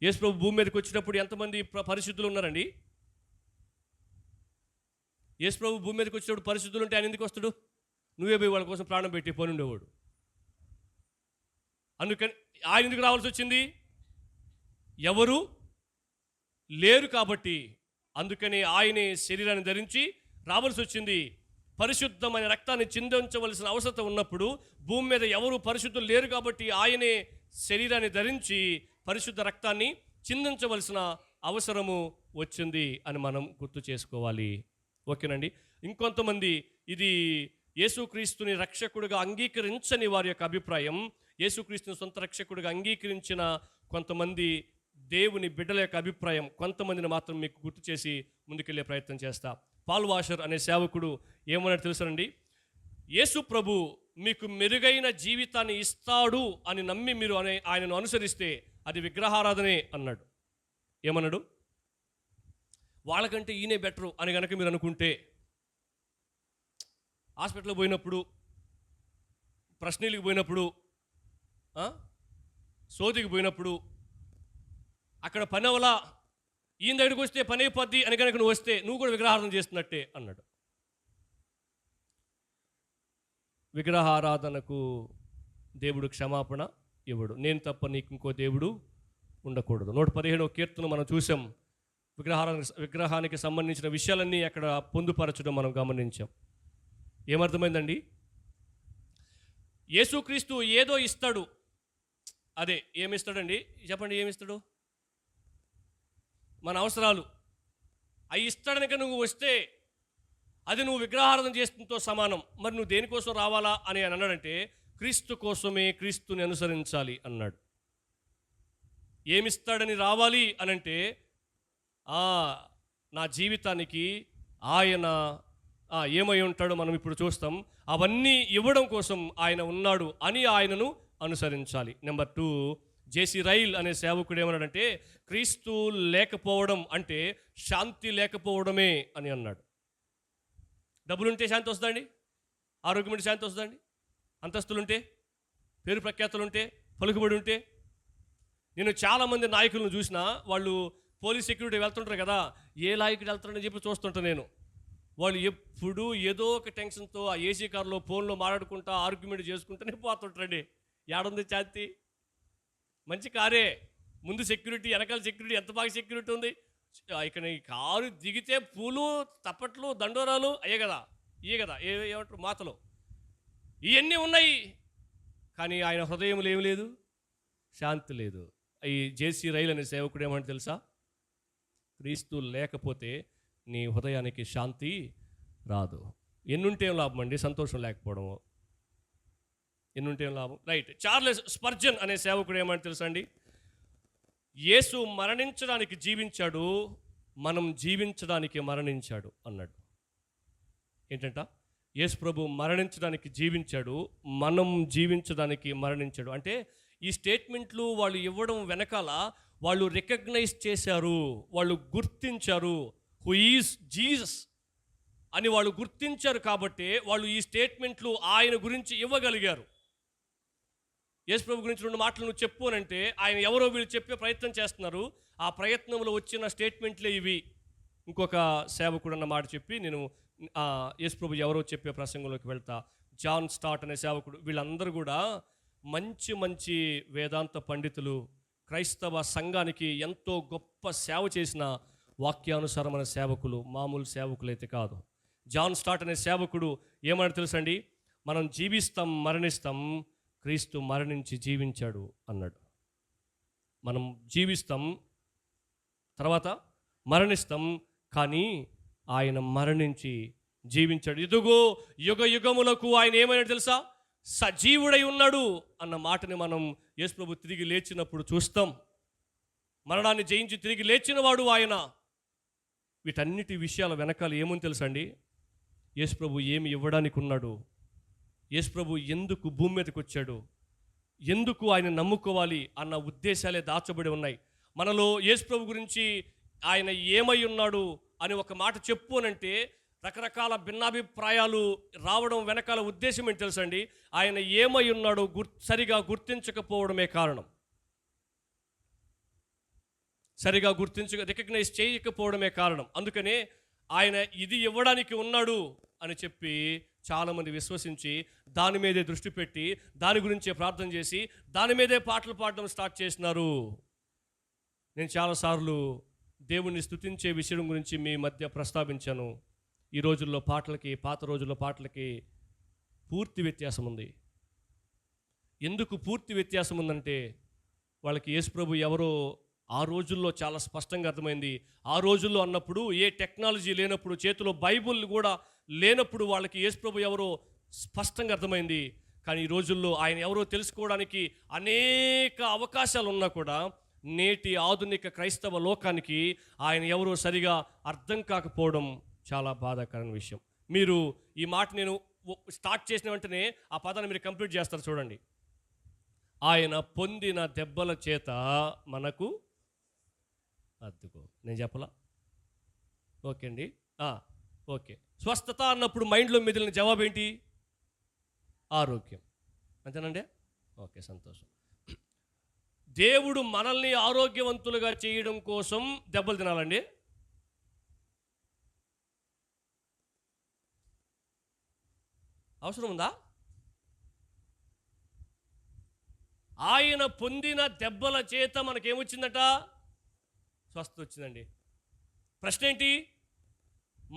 యేసుప్రభు భూమి మీదకి వచ్చినప్పుడు ఎంతమంది పరిశుద్ధులు ఉన్నారండి? యేసుప్రభు భూమి మీదకి వచ్చినప్పుడు పరిశుద్ధులు ఉంటే ఆయన ఎందుకు వస్తాడు? నువ్వే పోయి వాళ్ళ కోసం ప్రాణం పెట్టి పని ఉండేవాడు. అందుకని ఆయన ఎందుకు రావాల్సి వచ్చింది? ఎవరు లేరు కాబట్టి. అందుకని ఆయనే శరీరాన్ని ధరించి రావాల్సి వచ్చింది. పరిశుద్ధమైన రక్తాన్ని చిందించవలసిన అవసరం ఉన్నప్పుడు భూమి మీద ఎవరు పరిశుద్ధులు లేరు కాబట్టి ఆయనే శరీరాన్ని ధరించి పరిశుద్ధ రక్తాన్ని చిందించవలసిన అవసరము వచ్చింది అని మనం గుర్తు చేసుకోవాలి. ఓకేనండి. ఇంకొంతమంది ఇది యేసుక్రీస్తుని రక్షకుడిగా అంగీకరించని వారి యొక్క అభిప్రాయం. యేసుక్రీస్తుని సొంత రక్షకుడిగా అంగీకరించిన కొంతమంది దేవుని బిడ్డల యొక్క అభిప్రాయం. కొంతమందిని మాత్రం మీకు గుర్తు చేసి ముందుకెళ్ళే ప్రయత్నం చేస్తా. పాల్ వాషర్ అనే సేవకుడు ఏమన్నాడు తెలుసండి? యేసు ప్రభు మీకు మెరుగైన జీవితాన్ని ఇస్తాడు అని నమ్మి మీరు ఆయనను అనుసరిస్తే అది విగ్రహారాధనే అన్నాడు. ఏమన్నాడు? వాళ్ళకంటే ఈయనే బెటరు అని కనుక మీరు అనుకుంటే, హాస్పిటల్కి పోయినప్పుడు, ప్రశ్నలకు పోయినప్పుడు, సోదికి పోయినప్పుడు, అక్కడ పని అవలా ఈయన దగ్గరికి వస్తే పని అయిపోద్ది అని కనుక నువ్వు వస్తే నువ్వు కూడా విగ్రహారాధన చేస్తున్నట్టే అన్నాడు. విగ్రహారాధనకు దేవుడు క్షమాపణ ఇవ్వడు. నేను తప్ప నీకు ఇంకో దేవుడు ఉండకూడదు. 115వ కీర్తన మనం చూసాం. విగ్రహానికి సంబంధించిన విషయాలన్నీ అక్కడ పొందుపరచడం మనం గమనించాం. ఏమర్థమైందండి? యేసుక్రీస్తు ఏదో ఇస్తాడు. అదే ఏమిస్తాడండి? చెప్పండి, ఏమిస్తాడు? మన అవసరాలు అవి ఇస్తాడనిక నువ్వు వస్తే అది నువ్వు విగ్రహారాధన చేస్తుంతో సమానం. మరి నువ్వు దేనికోసం రావాలా అని అన్నాడంటే క్రీస్తు కోసమే క్రీస్తుని అనుసరించాలి అన్నాడు. ఏమిస్తాడని రావాలి అనంటే నా జీవితానికి ఆయన ఏమై ఉంటాడో మనం ఇప్పుడు చూస్తాం. అవన్నీ ఇవ్వడం కోసం ఆయన ఉన్నాడు అని ఆయనను అనుసరించాలి. నెంబర్ 2, జేసీ రైల్ అనే సేవకుడు ఏమన్నాడంటే, క్రీస్తు లేకపోవడం అంటే శాంతి లేకపోవడమే అని అన్నాడు. డబ్బులుంటే శాంతి వస్తుందండి? ఆరోగ్యం ఉంటే శాంతి వస్తుందండి? అంతస్తులుంటే, పేరు ప్రఖ్యాతులుంటే, పలుకుబడి ఉంటే? నేను చాలామంది నాయకులను చూసినా, వాళ్ళు పోలీస్ సెక్యూరిటీ వెళ్తుంటారు కదా, ఏ నాయకుడు వెళ్తారని చెప్పి చూస్తుంటాను నేను. వాళ్ళు ఎప్పుడూ ఏదో ఒక టెన్షన్తో ఆ ఏసీ కారులో ఫోన్లో మాట్లాడుకుంటా ఆర్గ్యుమెంట్ చేసుకుంటూనే పోతుంటారండి. ఏడుంది శాంతి? మంచి కారే, ముందు సెక్యూరిటీ, వెనకాల సెక్యూరిటీ, ఎంత బాగా సెక్యూరిటీ ఉంది. ఇక్కడ ఈ కారు దిగితే పూలు, తప్పట్లు, దండోరాలు అయ్యే కదా, ఇయే కదా, ఏమంటారు మాతలు, ఇవన్నీ ఉన్నాయి. కానీ ఆయన హృదయంలో ఏమి లేదు, శాంతి లేదు. ఈ జేసీ రైల్ అనే సేవకుడు ఏమంటే తెలుసా, క్రీస్తు లేకపోతే నీ హృదయానికి శాంతి రాదు. ఎన్నుంటే ఏం లాభం అండి సంతోషం లేకపోవడము? ఎన్నుంటే ఏం లాభం? రైట్. చార్లెస్ స్పర్జన్ అనే సేవకుడు ఏమంటే తెలుసా అండి, యేసు మరణించడానికి జీవించాడు, మనం జీవించడానికి మరణించాడు అన్నాడు. ఏంటంట? యేసు ప్రభు మరణించడానికి జీవించాడు, మనం జీవించడానికి మరణించాడు. అంటే ఈ స్టేట్మెంట్లు వాళ్ళు ఇవ్వడం వెనకాల వాళ్ళు రికగ్నైజ్ చేశారు, వాళ్ళు గుర్తించారు హూ ఈజ్ జీసస్ అని వాళ్ళు గుర్తించారు. కాబట్టి వాళ్ళు ఈ స్టేట్మెంట్లు ఆయన గురించి ఇవ్వగలిగారు. యేసు ప్రభు గురించి 2 మాటలు నువ్వు చెప్పు అంటే ఆయన ఎవరో వీళ్ళు చెప్పే ప్రయత్నం చేస్తున్నారు. ఆ ప్రయత్నంలో వచ్చిన స్టేట్మెంట్లే ఇవి. ఇంకొక సేవకుడు అన్న మాట చెప్పి నేను యేసు ప్రభు ఎవరో చెప్పే ప్రసంగంలోకి వెళ్తా. జాన్ స్టార్ట్ అనే సేవకుడు, వీళ్ళందరూ కూడా మంచి మంచి వేదాంత పండితులు, క్రైస్తవ సంఘానికి ఎంతో గొప్ప సేవ చేసిన వాక్యానుసారమైన సేవకులు, మామూలు సేవకులు అయితే కాదు. జాన్ స్టార్ట్ అనే సేవకుడు ఏమన్నా తెలుసండి, మనం జీవిస్తాం, మరణిస్తాం, క్రీస్తు మరణించి జీవించాడు అన్నాడు. మనం జీవిస్తాం, తర్వాత మరణిస్తాం, కానీ ఆయన మరణించి జీవించాడు. ఇదిగో యుగ యుగములకు ఆయన ఏమైనా తెలుసా, సజీవుడై ఉన్నాడు అన్న మాటని మనం యేసు ప్రభు తిరిగి లేచినప్పుడు చూస్తాం. మరణాన్ని జయించి తిరిగి లేచినవాడు ఆయన. వీటన్నిటి విషయాల వెనకాల ఏమని తెలుసండి, యేసు ప్రభు ఏమి ఇవ్వడానికి ఉన్నాడు, యేసు ప్రభు ఎందుకు భూమి మీదకి వచ్చాడు, ఎందుకు ఆయన నమ్ముకోవాలి అన్న ఉద్దేశాలే దాచబడి ఉన్నాయి. మనలో యేసు ప్రభు గురించి ఆయన ఏమై ఉన్నాడు అని ఒక మాట చెప్పు అనంటే రకరకాల భిన్నాభిప్రాయాలు రావడం వెనకాల ఉద్దేశం ఏంటి తెలుసండి, ఆయన ఏమై ఉన్నాడో సరిగా గుర్తించకపోవడమే కారణం. సరిగా రికగ్నైజ్ చేయకపోవడమే కారణం. అందుకనే ఆయన ఇది ఇవ్వడానికి ఉన్నాడు అని చెప్పి చాలామంది విశ్వసించి దాని మీదే దృష్టి పెట్టి దాని గురించే ప్రార్థన చేసి దాని మీదే పాటలు పాడడం స్టార్ట్ చేసినారు. నేను చాలాసార్లు దేవుణ్ణి స్తుతించే విషయం గురించి మీ మధ్య ప్రస్తావించాను. ఈ రోజుల్లో పాటలకి, పాత రోజుల్లో పాటలకి పూర్తి వ్యత్యాసం ఉంది. ఎందుకు పూర్తి వ్యత్యాసం ఉందంటే, వాళ్ళకి యేసు ప్రభు ఎవరో ఆ రోజుల్లో చాలా స్పష్టంగా అర్థమైంది. ఆ రోజుల్లో అన్నప్పుడు ఏ టెక్నాలజీ లేనప్పుడు, చేతిలో బైబుల్ కూడా లేనప్పుడు వాళ్ళకి యేసు ప్రభు ఎవరో స్పష్టంగా అర్థమైంది. కానీ ఈ రోజుల్లో ఆయన ఎవరో తెలుసుకోవడానికి అనేక అవకాశాలు ఉన్నా కూడా నేటి ఆధునిక క్రైస్తవ లోకానికి ఆయన ఎవరో సరిగా అర్థం కాకపోవడం చాలా బాధాకరమైన విషయం. మీరు ఈ మాట నేను స్టార్ట్ చేసిన వెంటనే ఆ పదాన్ని మీరు కంప్లీట్ చేస్తారు చూడండి. ఆయన పొందిన దెబ్బల చేత మనకు అద్దుకో. నేను చెప్పలా? ఓకే అండి, ఓకే. స్వస్థత అన్నప్పుడు మైండ్లో మెదిలిన జవాబు ఏంటి? ఆరోగ్యం. అంతేనండి? ఓకే, సంతోషం. దేవుడు మనల్ని ఆరోగ్యవంతులుగా చేయడం కోసం దెబ్బలు తినాలండి? అవసరం ఉందా? ఆయన పొందిన దెబ్బల చేత మనకేమొచ్చిందట? స్వస్థత వచ్చిందండి. ప్రశ్న ఏంటి?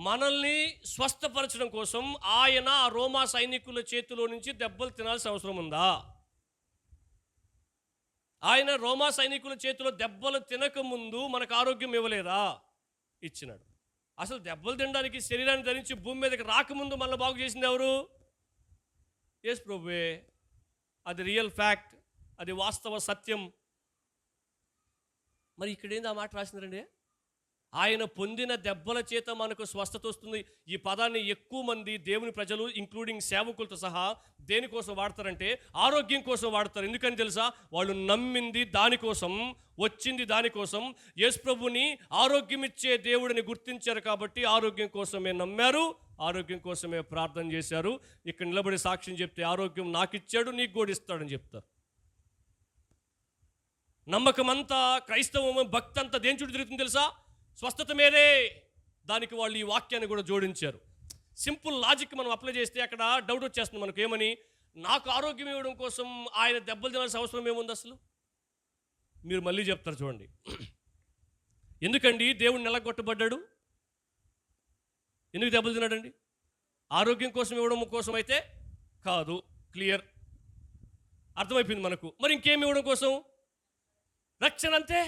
మనల్ని స్వస్థపరచడం కోసం ఆయన రోమా సైనికుల చేతిలో నుంచి దెబ్బలు తినాల్సిన అవసరం ఉందా? ఆయన రోమా సైనికుల చేతిలో దెబ్బలు తినకముందు మనకు ఆరోగ్యం ఇవ్వలేదా? ఇచ్చినాడు. అసలు దెబ్బలు తినడానికి శరీరాన్ని ధరించి భూమి మీదకి రాకముందు మనల్ని బాగు చేసింది ఎవరు? యేసు ప్రభువే. అది రియల్ ఫ్యాక్ట్, అది వాస్తవ సత్యం. మరి ఇక్కడ ఏంది ఆ మాట రాసిందండి? ఆయన పొందిన దెబ్బల చేత మనకు స్వస్థత వస్తుంది. ఈ పదాన్ని ఎక్కువ మంది దేవుని ప్రజలు ఇంక్లూడింగ్ సేవకులతో సహా దేనికోసం వాడతారంటే ఆరోగ్యం కోసం వాడతారు. ఎందుకని తెలుసా? వాళ్ళు నమ్మింది దానికోసం, వచ్చింది దానికోసం. యేసు ప్రభుని ఆరోగ్యం ఇచ్చే దేవుడిని గుర్తించారు కాబట్టి ఆరోగ్యం కోసమే నమ్మారు, ఆరోగ్యం కోసమే ప్రార్థన చేశారు. ఇక్కడ నిలబడి సాక్ష్యం చెప్తే ఆరోగ్యం నాకు ఇచ్చాడు, నీకు కూడా ఇస్తాడని చెప్తారు. నమ్మకం అంతా, క్రైస్తవం భక్తి అంతా దేని చుట్టూ తిరుగుతుంది తెలుసా? స్వస్థత మీదే. దానికి వాళ్ళు ఈ వాక్యాన్ని కూడా జోడించారు. సింపుల్ లాజిక్ మనం అప్లై చేస్తే అక్కడ డౌట్ వచ్చేస్తుంది మనకు. ఏమని? నాకు ఆరోగ్యం ఇవ్వడం కోసం ఆయన దెబ్బలు తినాల్సిన అవసరం ఏముంది అసలు? మీరు మళ్ళీ చెప్తారు చూడండి. ఎందుకండి దేవుడు నెలగొట్టబడ్డాడు? ఎందుకు దెబ్బలు తిన్నాడండి? ఆరోగ్యం కోసం ఇవ్వడం కోసం అయితే కాదు. క్లియర్, అర్థమైపోయింది మనకు. మరి ఇంకేమి ఇవ్వడం కోసం? రక్షణ, అంతే.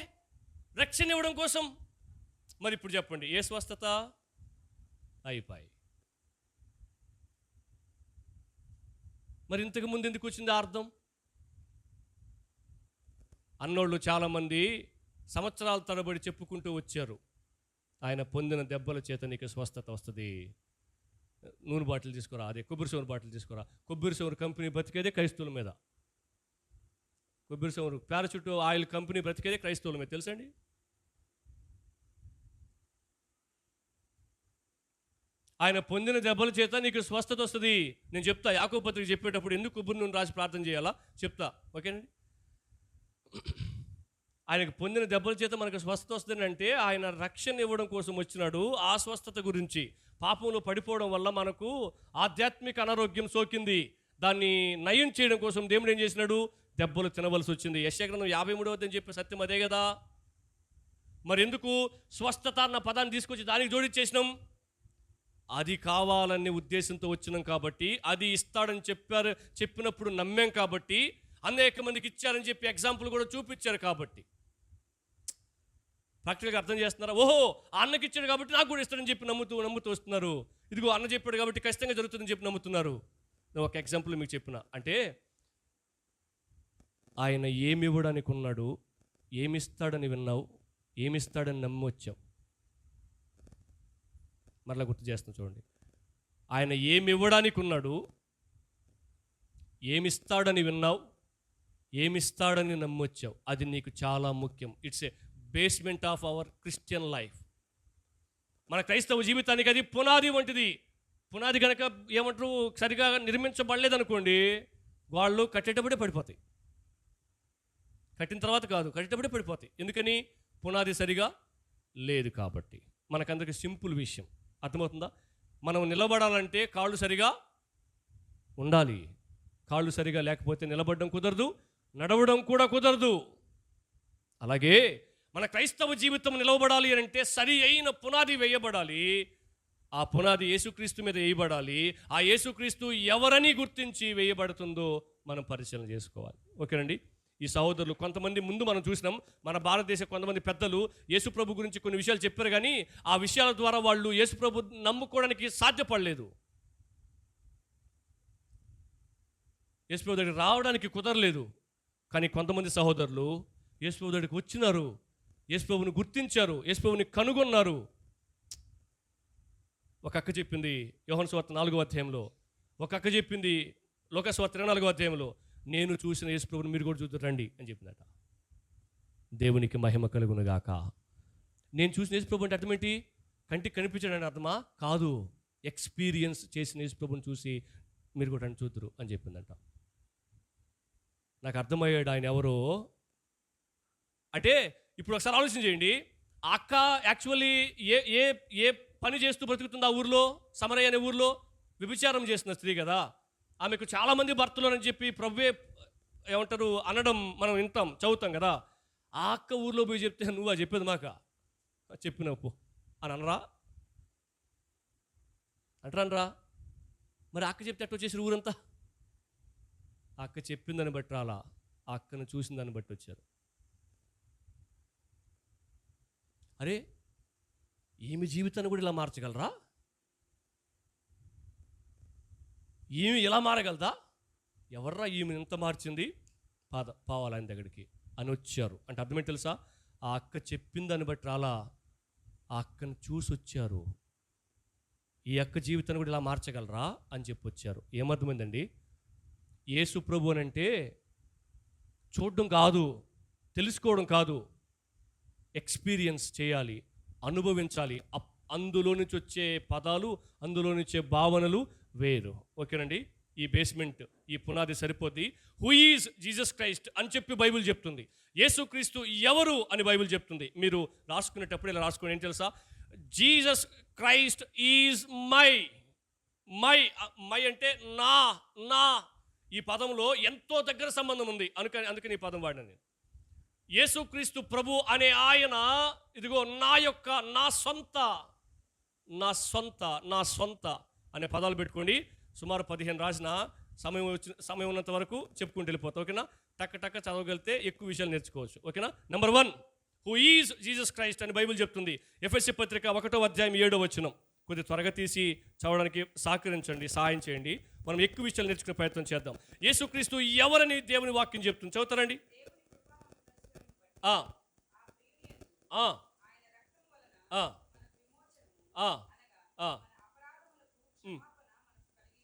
రక్షణ ఇవ్వడం కోసం. మరి ఇప్పుడు చెప్పండి, ఏ స్వస్థత? అయిపోయి. మరి ఇంతకు ముందు ఎందుకు వచ్చింది అర్థం? అన్నోళ్ళు చాలామంది సంవత్సరాల తరబడి చెప్పుకుంటూ వచ్చారు, ఆయన పొందిన దెబ్బల చేత నీకు స్వస్థత వస్తుంది. నూనె బాటిల్ తీసుకురా, అదే కొబ్బరి సోరు బాటిల్ తీసుకురా. కొబ్బరి సోరు కంపెనీ బతికేదే క్రైస్తవుల మీద. కొబ్బరి సోరు పారాచూట్ ఆయిల్ కంపెనీ బ్రతికేదే క్రైస్తవుల మీద, తెలుసండి? ఆయన పొందిన దెబ్బల చేత నీకు స్వస్థత వస్తుంది. నేను చెప్తా, యాకోబు పత్రిక చెప్పేటప్పుడు ఎందుకు కొబ్బరి నూనె రాసి ప్రార్థన చేయాలా చెప్తా, ఓకేనండి? ఆయనకు పొందిన దెబ్బల చేత మనకు స్వస్థత వస్తుంది అంటే ఆయన రక్షణ ఇవ్వడం కోసం వచ్చినాడు. ఆ స్వస్థత గురించి, పాపంలో పడిపోవడం వల్ల మనకు ఆధ్యాత్మిక అనారోగ్యం సోకింది. దాన్ని నయం చేయడం కోసం దేవుడు ఏం చేసినాడు? దెబ్బలు తినవలసి వచ్చింది. యెషయా గ్రంథం 53 అని చెప్పే సత్యం అదే కదా. మరి ఎందుకు స్వస్థత అన్న పదాన్ని తీసుకొచ్చి దానికి జోడించేసినాం? అది కావాలనే ఉద్దేశంతో వచ్చినాం కాబట్టి, అది ఇస్తాడని చెప్పినప్పుడు నమ్మాం కాబట్టి, అనేక మందికి ఇచ్చారని చెప్పి ఎగ్జాంపుల్ కూడా చూపించారు కాబట్టి. ప్రాక్టికల్గా అర్థం చేస్తున్నారా? ఓహో, అన్నకి ఇచ్చాడు కాబట్టి నాకు కూడా ఇస్తాడని చెప్పి నమ్ముతూ వస్తున్నారు. ఇదిగో అన్న చెప్పాడు కాబట్టి ఖచ్చితంగా జరుగుతుందని చెప్పి నమ్ముతున్నారు. నేను ఒక ఎగ్జాంపుల్ మీకు చెప్పిన, అంటే ఆయన ఏమి ఇవ్వడానికి ఉన్నాడు, ఏమిస్తాడని విన్నావు, ఏమిస్తాడని నమ్మి వచ్చావు. మరలా గుర్తు చేస్తాను చూడండి. ఆయన ఏమి ఇవ్వడానికి ఉన్నాడు, ఏమిస్తాడని విన్నావు, ఏమిస్తాడని నమ్మొచ్చావు. అది నీకు చాలా ముఖ్యం. It's a basement of our Christian life. మన క్రైస్తవ జీవితానికి అది పునాది వంటిది. పునాది కనుక ఏమంటారు సరిగా నిర్మించబడలేదనుకోండి, వాళ్ళు కట్టేటప్పుడే పడిపోతాయి. కట్టిన తర్వాత కాదు, కట్టేటప్పుడే పడిపోతాయి. ఎందుకని? పునాది సరిగా లేదు కాబట్టి. మనకందరికి సింపుల్ విషయం అర్థమవుతుందా? మనం నిలబడాలంటే కాళ్ళు సరిగా ఉండాలి. కాళ్ళు సరిగా లేకపోతే నిలబడడం కుదరదు, నడవడం కూడా కుదరదు. అలాగే మన క్రైస్తవ జీవితం నిలవబడాలి అంటే సరి అయిన పునాది వేయబడాలి. ఆ పునాది యేసుక్రీస్తు మీద వేయబడాలి. ఆ యేసుక్రీస్తు ఎవరని గుర్తించి వేయబడుతుందో మనం పరిశీలన చేసుకోవాలి. ఓకేనండి? ఈ సహోదరులు కొంతమంది ముందు మనం చూసినాం, మన భారతదేశ కొంతమంది పెద్దలు యేసుప్రభు గురించి కొన్ని విషయాలు చెప్పారు, కానీ ఆ విషయాల ద్వారా వాళ్ళు యేసుప్రభు నమ్ముకోవడానికి సాధ్యపడలేదు. యేసుప్రభు దగ్గరికి రావడానికి కుదరలేదు. కానీ కొంతమంది సహోదరులు యేసుప్రభు దగ్గరికి వచ్చినారు, యేసుప్రభుని గుర్తించారు, యేసుప్రభుని కనుగొన్నారు. ఒక అక్క చెప్పింది యోహాను సువార్త 4వ అధ్యాయంలో, ఒక అక్క చెప్పింది లూకా సువార్త 24వ అధ్యాయంలో, నేను చూసిన యేసుప్రభుని మీరు కూడా చూద్దాం రండి అని చెప్పిందట. దేవునికి మహిమ కలుగును గాక. నేను చూసిన యేసుప్రభు అంటే అర్థం ఏంటి? కంటికి కనిపించడానికి అర్థమా? కాదు, ఎక్స్పీరియన్స్ చేసిన యేసుప్రభుని చూసి మీరు కూడా చూద్దరు అని చెప్పిందంట. నాకు అర్థమయ్యాడు ఆయన ఎవరో. అంటే ఇప్పుడు ఒకసారి ఆలోచన చేయండి. ఆ అక్క యాక్చువల్లీ ఏ ఏ ఏ పని చేస్తూ బ్రతుకుతుంది ఆ ఊర్లో? సమరయ్య అనే ఊర్లో వ్యభిచారం చేసిన స్త్రీ కదా. ఆమెకు చాలామంది భర్తలు అని చెప్పి ప్రభువే ఏమంటారు అనడం మనం వింటాం, చదువుతాం కదా. ఆ అక్క ఊర్లో పోయి చెప్తే నువ్వు చెప్పేది మాక చెప్పినప్పు అని అనరా? అంటారనరా? మరి అక్క చెప్తే అట్లా వచ్చేసి ఊరంతా. ఆ అక్క చెప్పిందని బట్టి రాలా, ఆ అక్కను చూసిన దాన్ని బట్టి వచ్చారు. అరే, ఈమె జీవితాన్ని కూడా ఇలా మార్చగలరా? ఈమె ఇలా మారగలదా? ఎవర్రా ఈమె ఎంత మార్చింది? పావాలి ఆయన దగ్గరికి అని వచ్చారు. అంటే అర్థమేంటి తెలుసా? ఆ అక్క చెప్పిందని బట్టి రాలా, ఆ అక్కను చూసి వచ్చారు. ఈ అక్క జీవితాన్ని కూడా ఇలా మార్చగలరా అని చెప్పి వచ్చారు. ఏమర్థమైందండి? యేసు ప్రభు అని అంటే చూడడం కాదు, తెలుసుకోవడం కాదు, ఎక్స్పీరియన్స్ చేయాలి, అనుభవించాలి. అందులో నుంచి వచ్చే పదాలు, అందులో నుంచి వచ్చే భావనలు వేరు. ఓకేనండి? ఈ బేస్మెంట్, ఈ పునాది సరిపోద్ది. హూ ఈజ్ జీసస్ క్రైస్ట్ అని చెప్పి బైబిల్ చెప్తుంది. యేసుక్రీస్తు ఎవరు అని బైబిల్ చెప్తుంది. మీరు రాసుకునేటప్పుడు ఇలా రాసుకోండి. ఏం తెలుసా? Jesus Christ is my. My అంటే నా. ఈ పదంలో ఎంతో దగ్గర సంబంధం ఉంది. అందుకని ఈ పదం వాడిన నేను. యేసుక్రీస్తు ప్రభు అనే ఆయన ఇదిగో నా సొంత అనే పదాలు పెట్టుకోండి. సుమారు 15 రాసిన సమయం ఉన్నంత వరకు చెప్పుకుంటూ వెళ్ళిపోతాం. ఓకేనా? టక్క చదవగలిగితే ఎక్కువ విషయాలు నేర్చుకోవచ్చు. ఓకేనా? Number 1, who is Jesus Christ అని బైబిల్ చెప్తుంది. ఎఫెసీ పత్రిక 1వ అధ్యాయం 7వ వచనం. కొద్ది త్వరగా తీసి చదవడానికి సహకరించండి, సహాయం చేయండి. మనం ఎక్కువ విషయాలు నేర్చుకునే ప్రయత్నం చేద్దాం. యేసుక్రీస్తు ఎవరని దేవుని వాక్యం చెప్తుంది. చదువుతారండి.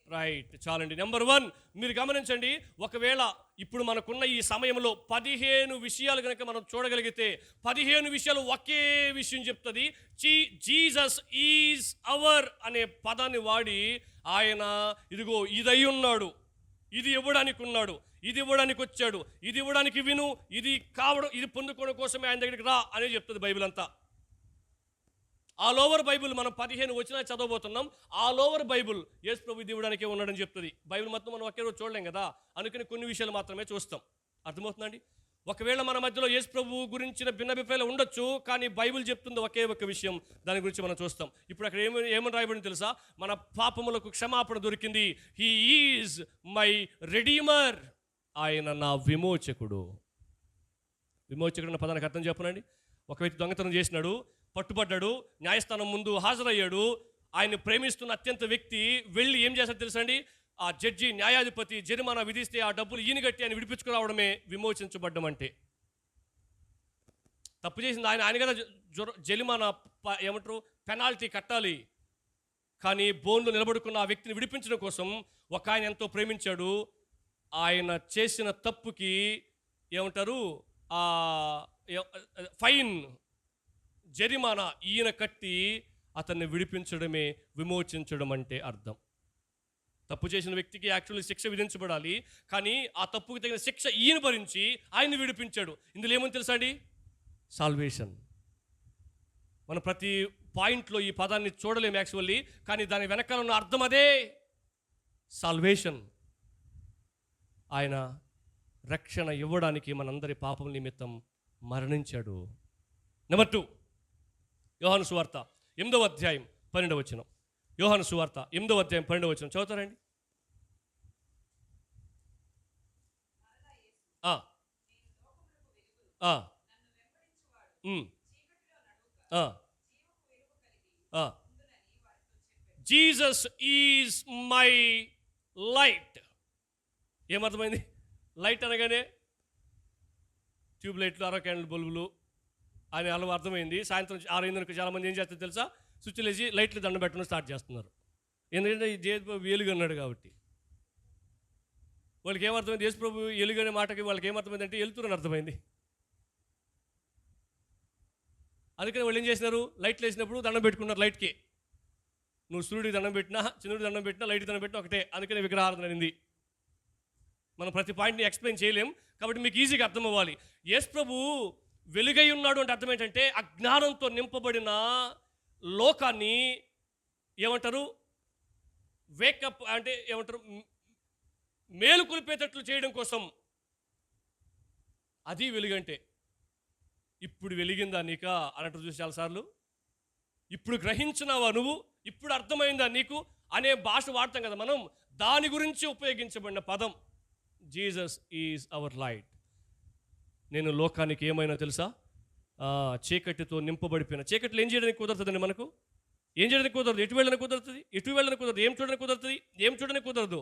రైట్, చాలండి. నెంబర్ 1 మీరు గమనించండి. ఒకవేళ ఇప్పుడు మనకున్న ఈ సమయంలో 15 విషయాలు కనుక మనం చూడగలిగితే 15 విషయాలు ఒకే విషయం చెప్తుంది. జీసస్ ఈజ్ అవర్ అనే పదాన్ని వాడి ఆయన ఇదిగో ఇదై ఉన్నాడు, ఇది ఇవ్వడానికి ఉన్నాడు, ఇది ఇవ్వడానికి వచ్చాడు, ఇది ఇవ్వడానికి విను, ఇది కావడం, ఇది పొందుకోవడం కోసమే ఆయన దగ్గరికి రా అని చెప్తుంది బైబిల్ అంతా. ఆల్ ఓవర్ బైబిల్ మనం 15 వచనాలు చదవబోతున్నాం. ఆల్ ఓవర్ బైబిల్ యేసు ప్రభు ఇది ఇవ్వడానికే ఉన్నాడని చెప్తుంది. బైబిల్ మొత్తం మనం ఒకే రోజు చూడలేం కదా, అందుకని కొన్ని విషయాలు మాత్రమే చూస్తాం. అర్థమవుతుందండి? ఒకవేళ మన మధ్యలో యేసు ప్రభు గురించిన భిన్నాభిప్రాయాలు ఉండొచ్చు, కానీ బైబిల్ చెప్తుంది ఒకే ఒక విషయం. దాని గురించి మనం చూస్తాం. ఇప్పుడు అక్కడ ఏమని రాయబడింది తెలుసా? మన పాపములకు క్షమాపణ దొరికింది. He is my redeemer. ఆయన నా విమోచకుడు. విమోచకుడు అన్న పదానికి అర్థం చెప్పనండి. ఒక వ్యక్తి దొంగతనం చేసినాడు, పట్టుబడ్డాడు, న్యాయస్థానం ముందు హాజరయ్యాడు. ఆయన ప్రేమిస్తున్న అత్యంత వ్యక్తి వెళ్ళి ఏం చేస్తాడు తెలుసా అండి? ఆ జడ్జి, న్యాయాధిపతి జరిమానా విధిస్తే ఆ డబ్బులు ఈయన కట్టి ఆయన విడిపించుకురావడమే విమోచించబడ్డం అంటే. తప్పు చేసింది ఆయన కదా జరిమానా ఏమంటారు పెనాల్టీ కట్టాలి. కానీ బోన్లో నిలబడుకున్న ఆ వ్యక్తిని విడిపించడం కోసం ఒక ఆయన ఎంతో ప్రేమించాడు. ఆయన చేసిన తప్పుకి ఏమంటారు ఫైన్, జరిమానా ఈయన కట్టి అతన్ని విడిపించడమే విమోచించడం అంటే అర్థం. తప్పు చేసిన వ్యక్తికి యాక్చువల్లీ శిక్ష విధించబడాలి, కానీ ఆ తప్పుకి తగిన శిక్ష ఈయన భరించి ఆయన్ని విడిపించాడు. ఇందులో ఏమని తెలుసా అండి? సాల్వేషన్. మనం ప్రతి పాయింట్లో ఈ పదాన్ని చూడలేము యాక్చువల్లీ, కానీ దాని వెనకాల ఉన్న అర్థం అదే, సాల్వేషన్. ఆయన రక్షణ ఇవ్వడానికి మనందరి పాపం నిమిత్తం మరణించాడు. నెంబర్ 2, యోహాను సువార్త 8వ అధ్యాయం 12వ వచనం. యోహాను సువార్త 8వ అధ్యాయం 12వ వచనం చదువుతారండి. Jesus is my light. ఏమర్థమైంది? లైట్ అనగానే ట్యూబ్ లైట్లు, 60 క్యాండిల్ బల్బులు అని అలా అర్థమైంది. సాయంత్రం 6 చాలామంది ఏం చేస్తారు తెలుసా? స్విచ్లు వేసి లైట్లు దండం పెట్టడం స్టార్ట్ చేస్తున్నారు. ఎందుకంటే ఈ యేసుప్రభు ఎలుగు అన్నాడు కాబట్టి. వాళ్ళకి ఏమర్థమైంది? యేసుప్రభు ఎలుగు అనే మాటకి వాళ్ళకి ఏమర్థమైంది అంటే వెళ్తురని అర్థమైంది. అందుకని వాళ్ళు ఏం చేసినారు? లైట్లు వేసినప్పుడు దండం పెట్టుకున్నారు లైట్కి. నువ్వు సూర్యుడికి దండం పెట్టినా, చంద్రుడికి దండం పెట్టినా, లైట్కి దండం పెట్టినా ఒకటే. అందుకని విగ్రహారాధన అయింది. మనం ప్రతి పాయింట్ని ఎక్స్ప్లెయిన్ చేయలేం కాబట్టి మీకు ఈజీగా అర్థం అవ్వాలి. యేసు ప్రభు వెలుగై ఉన్నాడు అంటే అర్థం ఏంటంటే అజ్ఞానంతో నింపబడిన లోకాన్ని ఏమంటారు? వేకప్ అంటే ఏమంటారు? మేలు కొలిపేటట్లు చేయడం కోసం. అది వెలుగంటే. ఇప్పుడు వెలిగిందా నీకా అన్నట్టు చూసి చాలాసార్లు. ఇప్పుడు గ్రహించినావా నువ్వు? ఇప్పుడు అర్థమైందా నీకు అనే భాష వాడతాం కదా మనం. దాని గురించి ఉపయోగించబడిన పదం జీసస్ ఈజ్ అవర్ లైట్. నేను లోకానికి ఏమైనా తెలుసా? చీకటితో నింపబడిపోయిన. చీకటిలో ఏం చేయడానికి కుదరతుందండి మనకు? ఏం చేయడానికి కుదరదు. ఎటు వెళ్ళడానికి కుదరుతుంది? ఏం చూడడానికి కుదరుతుంది? ఏం చూడడానికి కుదరదు.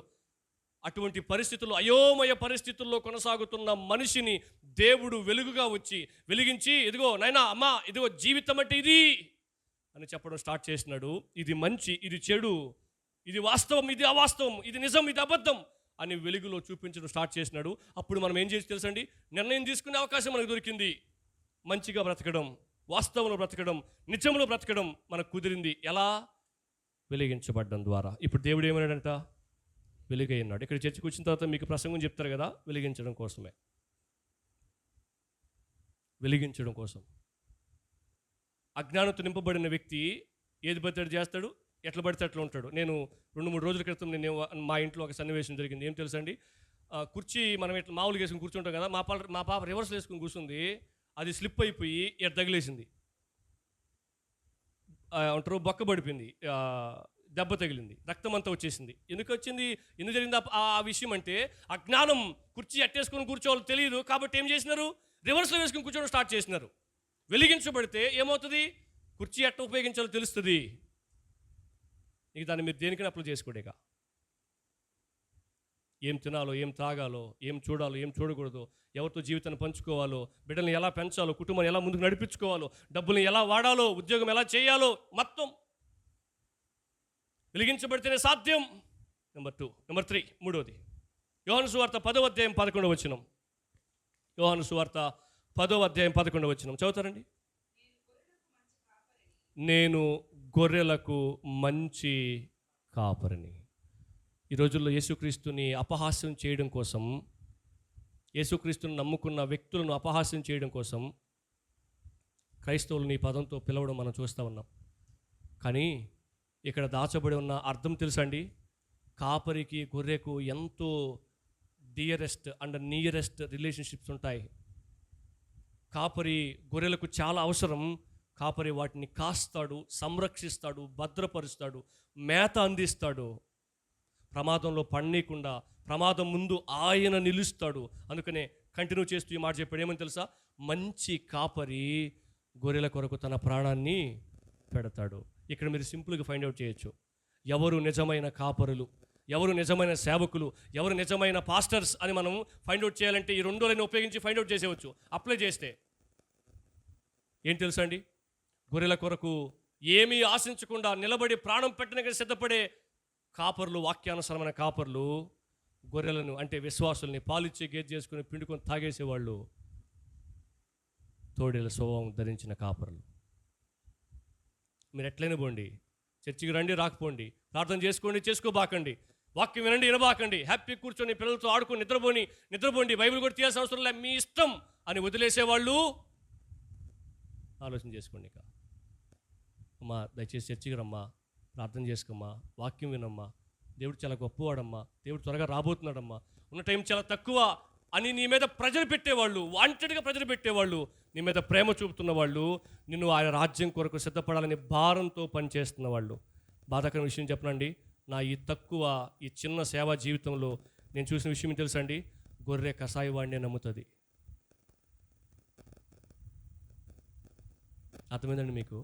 అటువంటి పరిస్థితుల్లో, అయోమయ పరిస్థితుల్లో కొనసాగుతున్న మనిషిని దేవుడు వెలుగుగా వచ్చి వెలిగించి, ఇదిగో నాయనా, అమ్మా, ఇదిగో జీవితం అంటే ఇది, అని చెప్పడం స్టార్ట్ చేసినాడు. ఇది మంచి, ఇది చెడు, ఇది వాస్తవం, ఇది అవాస్తవం, ఇది నిజం, ఇది అబద్ధం అని వెలుగులో చూపించడం స్టార్ట్ చేసినాడు. అప్పుడు మనం ఏం చేసి తెలుసండి, నిర్ణయం తీసుకునే అవకాశం మనకు దొరికింది. మంచిగా బ్రతకడం, వాస్తవంలో బ్రతకడం, నిజంలో బ్రతకడం మనకు కుదిరింది. ఎలా? వెలిగించబడ్డం ద్వారా. ఇప్పుడు దేవుడు ఏమన్నాడంట? వెలుగైనాడు. ఇక్కడ చర్చకు వచ్చిన తర్వాత మీకు ప్రసంగం చెప్తారు కదా, వెలిగించడం కోసమే, వెలిగించడం కోసం. అజ్ఞానంతో నింపబడిన వ్యక్తి ఏది పడితే చేస్తాడు, ఎట్లా పడితే అట్లా ఉంటాడు. నేను 2-3 రోజుల క్రితం మా ఇంట్లో ఒక సన్నివేశం జరిగింది. ఏం తెలుసండి, కుర్చీ మనం ఇట్లా మామూలుగా వేసుకుని కూర్చుంటాం కదా, మా పాప రివర్స్లో వేసుకుని కూర్చుంది. అది స్లిప్ అయిపోయి ఎట్ తగిలేసింది, అంటారు బొక్క పడిపోయింది, దెబ్బ తగిలింది, రక్తం అంతా వచ్చేసింది. ఎందుకు వచ్చింది, ఎందుకు జరిగింది ఆ విషయం అంటే, అజ్ఞానం. కుర్చీ ఎట్టేసుకుని కూర్చోవాలో తెలియదు కాబట్టి ఏం చేసినారు, రివర్స్లో వేసుకుని కూర్చోవడం స్టార్ట్ చేసినారు. వెలిగించబడితే ఏమవుతుంది, కుర్చీ ఎట్ట ఉపయోగించాలో తెలుస్తుంది. ఇక దాన్ని మీరు దేనికైనా అప్లై చేసుకోడేక. ఏం తినాలో, ఏం త్రాగాలో, ఏం చూడాలో, ఏం చూడకూడదు, ఎవరితో జీవితాన్ని పంచుకోవాలో, బిడ్డల్ని ఎలా పెంచాలో, కుటుంబాన్ని ఎలా ముందుకు నడిపించుకోవాలో, డబ్బుల్ని ఎలా వాడాలో, ఉద్యోగం ఎలా చేయాలో, మొత్తం వెలిగించబడితేనే సాధ్యం. నెంబర్ 3, మూడోది, యోహాను సువార్త 10వ అధ్యాయం 11వ వచనం. యోహాను సువార్త 10వ అధ్యాయం 11వ వచనం చదువుతారండి. నేను గొర్రెలకు మంచి కాపరిని. ఈ రోజుల్లో యేసుక్రీస్తుని అపహాస్యం చేయడం కోసం, యేసుక్రీస్తుని నమ్ముకున్న వ్యక్తులను అపహాస్యం చేయడం కోసం క్రైస్తవులను ఈ పదంతో పిలవడం మనం చూస్తూ ఉన్నాం. కానీ ఇక్కడ దాచబడి ఉన్న అర్థం తెలుసండి, కాపరికి గొర్రెకు ఎంతో డియరెస్ట్ అండ్ నియరెస్ట్ రిలేషన్షిప్స్ ఉంటాయి. కాపరి గొర్రెలకు చాలా అవసరం. కాపరి వాటిని కాస్తాడు, సంరక్షిస్తాడు, భద్రపరుస్తాడు, మేత అందిస్తాడు. ప్రమాదంలో పడనీయకుండా ప్రమాదం ముందు ఆయన నిలుస్తాడు. అందుకనే కంటిన్యూ చేస్తూ ఈ మాట చెప్పాడు. ఏమని తెలుసా, మంచి కాపరి గొర్రెల కొరకు తన ప్రాణాన్ని పెడతాడు. ఇక్కడ మీరు సింపుల్గా ఫైండ్ అవుట్ చేయొచ్చు, ఎవరు నిజమైన కాపరులు, ఎవరు నిజమైన సేవకులు, ఎవరు నిజమైన పాస్టర్స్ అని మనం ఫైండ్ అవుట్ చేయాలంటే ఈ 2 లైన్ ఉపయోగించి ఫైండ్ అవుట్ చేసేవచ్చు. అప్లై చేస్తే ఏం తెలుసా అండి, గొర్రెల కొరకు ఏమీ ఆశించకుండా నిలబడి ప్రాణం పెట్టడానికి సిద్ధపడే కాపర్లు, వాక్యానుసరమైన కాపర్లు, గొర్రెలను అంటే విశ్వాసుల్ని పాలిచ్చే గేదె చేసుకుని పిండుకొని తాగేసేవాళ్ళు, తోడేల స్వభావం ధరించిన కాపర్లు. మీరు ఎట్లయినా పోండి, చర్చికి రండి, రాకపోండి, ప్రార్థన చేసుకోండి, చేసుకోబాకండి, వాక్యం వినండి, వినబాకండి, హ్యాపీ కూర్చొని పిల్లలతో ఆడుకొని నిద్రపోండి, బైబిల్ కూడా తీయాల్సిన అవసరం లేదు, మీ ఇష్టం అని వదిలేసేవాళ్ళు ఆలోచన చేసుకోండి. ఇక అమ్మా దయచేసి చర్చికి రమ్మా, ప్రార్థన చేసుకోమ్మా, వాక్యం వినమ్మా, దేవుడు చాలా గొప్పవాడమ్మా, దేవుడు త్వరగా రాబోతున్నాడమ్మా, ఉన్న టైం చాలా తక్కువ అని నీ మీద ప్రెజర్ పెట్టేవాళ్ళు, వాంటెడ్గా ప్రెజర్ పెట్టేవాళ్ళు, నీ మీద ప్రేమ చూపుతున్న వాళ్ళు, నిన్ను ఆయన రాజ్యం కొరకు సిద్ధపడాలని భారంతో పనిచేస్తున్న వాళ్ళు. బాధాకరమైన విషయం చెప్పనండి, నా ఈ చిన్న సేవా జీవితంలో నేను చూసిన విషయం ఏం తెలుసా అండి, గొర్రె కషాయి వాడినే నమ్ముతుంది. అర్థమైందండి మీకు,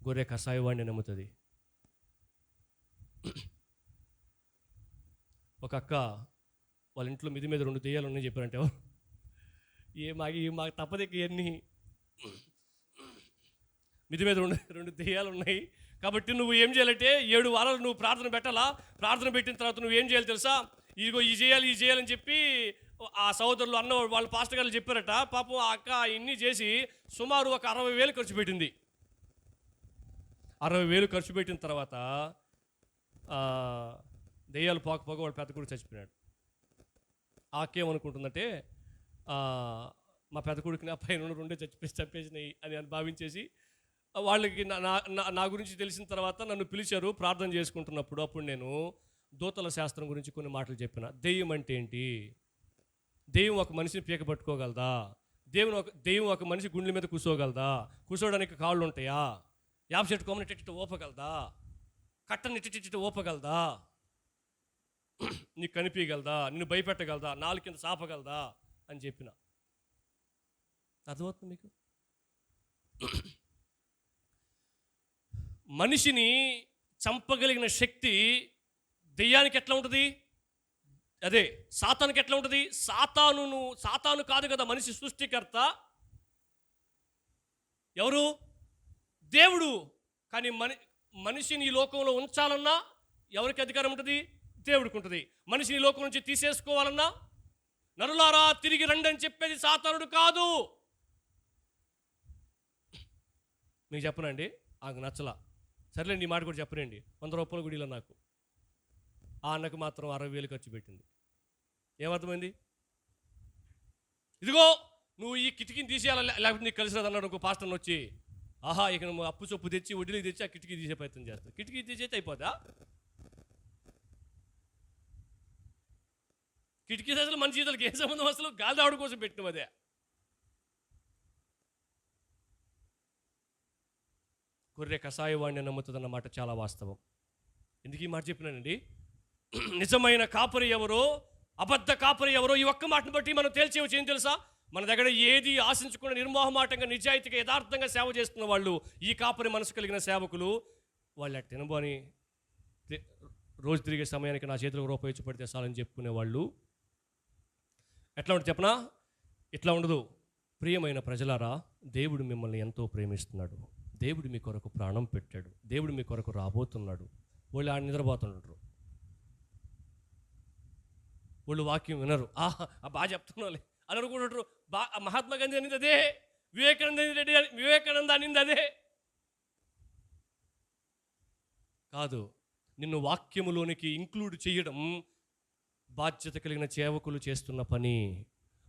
గొర్రె కషాయి వాడిని నమ్ముతుంది. ఒక అక్క వాళ్ళ ఇంట్లో మిది మీద 2 దెయ్యాలు ఉన్నాయి చెప్పారంటే, మాకు తప్పదు ఇవన్నీ, మిది మీద 2 దెయ్యాలు ఉన్నాయి కాబట్టి నువ్వు ఏం చేయాలంటే 7 వారాలు నువ్వు ప్రార్థన పెట్టాలా. ప్రార్థన పెట్టిన తర్వాత నువ్వు ఏం చేయాలి తెలుసా, ఇదిగో ఈ చేయాలని చెప్పి ఆ సహోదరులు అన్న వాళ్ళ పాస్టర్ గారు చెప్పారట. పాపం ఆ అక్క ఇన్ని చేసి సుమారు ఒక 60,000 ఖర్చు పెట్టింది. 60,000 ఖర్చు పెట్టిన తర్వాత దెయ్యాలు పోకపోక వాడు పెద్ద కొడుకు చచ్చిపోయినాడు. ఆ అక్క ఏమనుకుంటుందంటే, మా పెద్ద కొడుకుని ఆ పైన 2 చంపేసినాయి అని భావించేసి వాళ్ళకి నా గురించి తెలిసిన తర్వాత నన్ను పిలిచారు ప్రార్థన చేసుకుంటున్నప్పుడు. అప్పుడు నేను దూతల శాస్త్రం గురించి కొన్ని మాటలు చెప్పిన. దెయ్యం అంటే ఏంటి, దెయ్యం ఒక మనిషిని పీక పట్టుకోగలదా, దెయ్యం ఒక మనిషి గుండెల మీద కూర్చోగలదా, కూర్చోడానికి కాళ్ళు ఉంటాయా, యాప చెట్టు కొమ్మని ఇట్టి ఊపగలదా, కట్టని ఇట్టి ఊపగలదా, నీకు కనిపించగలదా, నిన్ను భయపెట్టగలదా, నాలుగు కింద సాపగలదా అని చెప్పిన. అర్థమవుతుంది మీకు? మనిషిని చంపగలిగిన శక్తి దెయ్యానికి ఎట్లా ఉంటుంది, అదే సాతానుకి ఎట్లా ఉంటుంది. సాతాను కాదు కదా మనిషి సృష్టికర్త, ఎవరు? దేవుడు. కానీ మనిషిని ఈ లోకంలో ఉంచాలన్నా ఎవరికి అధికారం ఉంటుంది? దేవుడికి ఉంటుంది. మనిషిని ఈ లోకం నుంచి తీసేసుకోవాలన్నా నరులారా తిరిగి రండి అని చెప్పేది సాతానుడు కాదు. మీకు చెప్పనండి, నాకు నచ్చలా. సర్లేండి, ఈ మాట కూడా చెప్పనండి. 100 రూపాయల గుడిలో నాకు ఆ అన్నకు మాత్రం 60,000 ఖర్చు పెట్టింది. ఏమర్థమైంది? ఇదిగో నువ్వు ఈ కిటికీని తీసేయాలి, లేకపోతే నీకు కలిసి అన్నాడు ఇంకో పాస్టర్ని వచ్చి. ఆహా, ఇక నువ్వు అప్పు చొప్పు తెచ్చి వడ్డీలు తెచ్చి ఆ కిటికీ తీసే ప్రయత్నం చేస్తావు. కిటికీ తీసేస్తే అయిపోతా? కిటికీ అసలు మన జీతాలకి ఏ సంబంధం? అసలు గాలి రావడం కోసం పెట్టిన అదే. గొర్రె కషాయవాడిని నమ్ముతుందన్నమాట చాలా వాస్తవం. ఎందుకు ఈ మాట చెప్పినానండి? నిజమైన కాపరి ఎవరో, అబద్ధ కాపరి ఎవరో ఈ ఒక్క మాటను బట్టి మనం తేల్చేవచ్చు. ఏం తెలుసా? మన దగ్గర ఏది ఆశించకుండా నిర్మోహమాటంగా నిజాయితీగా యథార్థంగా సేవ చేస్తున్న వాళ్ళు, ఈ కాపరి మనసు కలిగిన సేవకులు, వాళ్ళు తినబో అని రోజు తిరిగే సమయానికి నా చేతిలో రూపాయి ఇచ్చి పడితే చాలని చెప్పుకునే వాళ్ళు ఎట్లా ఉంటుంది చెప్పనా? ఇట్లా ఉండదు. ప్రియమైన ప్రజలారా, దేవుడు మిమ్మల్ని ఎంతో ప్రేమిస్తున్నాడు. దేవుడు మీ కొరకు ప్రాణం పెట్టాడు. దేవుడు మీ కొరకు రాబోతున్నాడు. వాళ్ళు ఆడ నిద్రపోతుంటారు. వాళ్ళు వాక్యం వినరు. బాగా చెప్తున్నాలే అని అనుకుంటుంటారు. మహాత్మా గాంధీ అనేది అదే, వివేకానంద అనింది అదే కాదు. నిన్ను వాక్యములోనికి ఇంక్లూడ్ చేయడం బాధ్యత కలిగిన సేవకులు చేస్తున్న పని.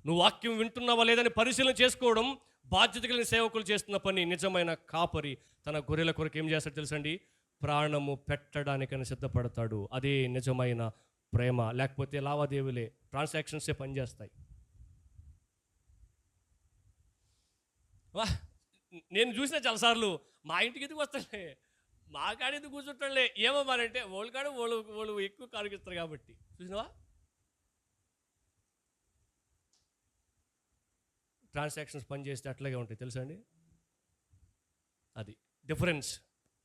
నువ్వు వాక్యం వింటున్నావా లేదని పరిశీలన చేసుకోవడం బాధ్యత కలిగిన సేవకులు చేస్తున్న పని. నిజమైన కాపరి తన గొర్రెల కొరకు ఏం చేస్తాడు తెలుసండి? ప్రాణము పెట్టడానికని సిద్ధపడతాడు. అదే నిజమైన ప్రేమ. లేకపోతే లావాదేవీలే, ట్రాన్సాక్షన్సే పనిచేస్తాయి. నేను చూసిన చాలాసార్లు మా ఇంటికి ఎందుకు వస్తాలే, మా కాడ ఎందుకు కూర్చుంటాడులే, ఏమో మరంటే వాళ్ళ కాడ వాళ్ళు ఎక్కువ కారుకిస్తారు కాబట్టి. చూసినావా? ట్రాన్సాక్షన్స్ పనిచేస్తే అట్లాగే ఉంటాయి తెలుసా అండి. అది డిఫరెన్స్.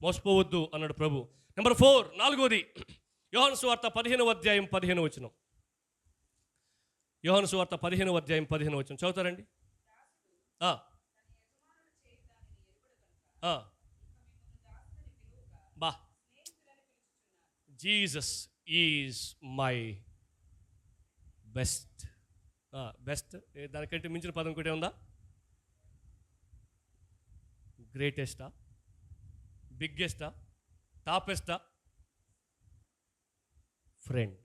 మోసపోవద్దు అన్నాడు ప్రభు. నెంబర్ 4, 4వది, యోహాను సువార్త 15వ అధ్యాయం 15వ వచనం. యోహాను సువార్త 15వ అధ్యాయం 15వ వచనం చదువుతారండి. బా, Jesus is my best. Best దానికంటే మించిన పదం కూడా ఉందా? గ్రేటెస్టా, బిగ్గెస్టా, టాపెస్టా? ఫ్రెండ్.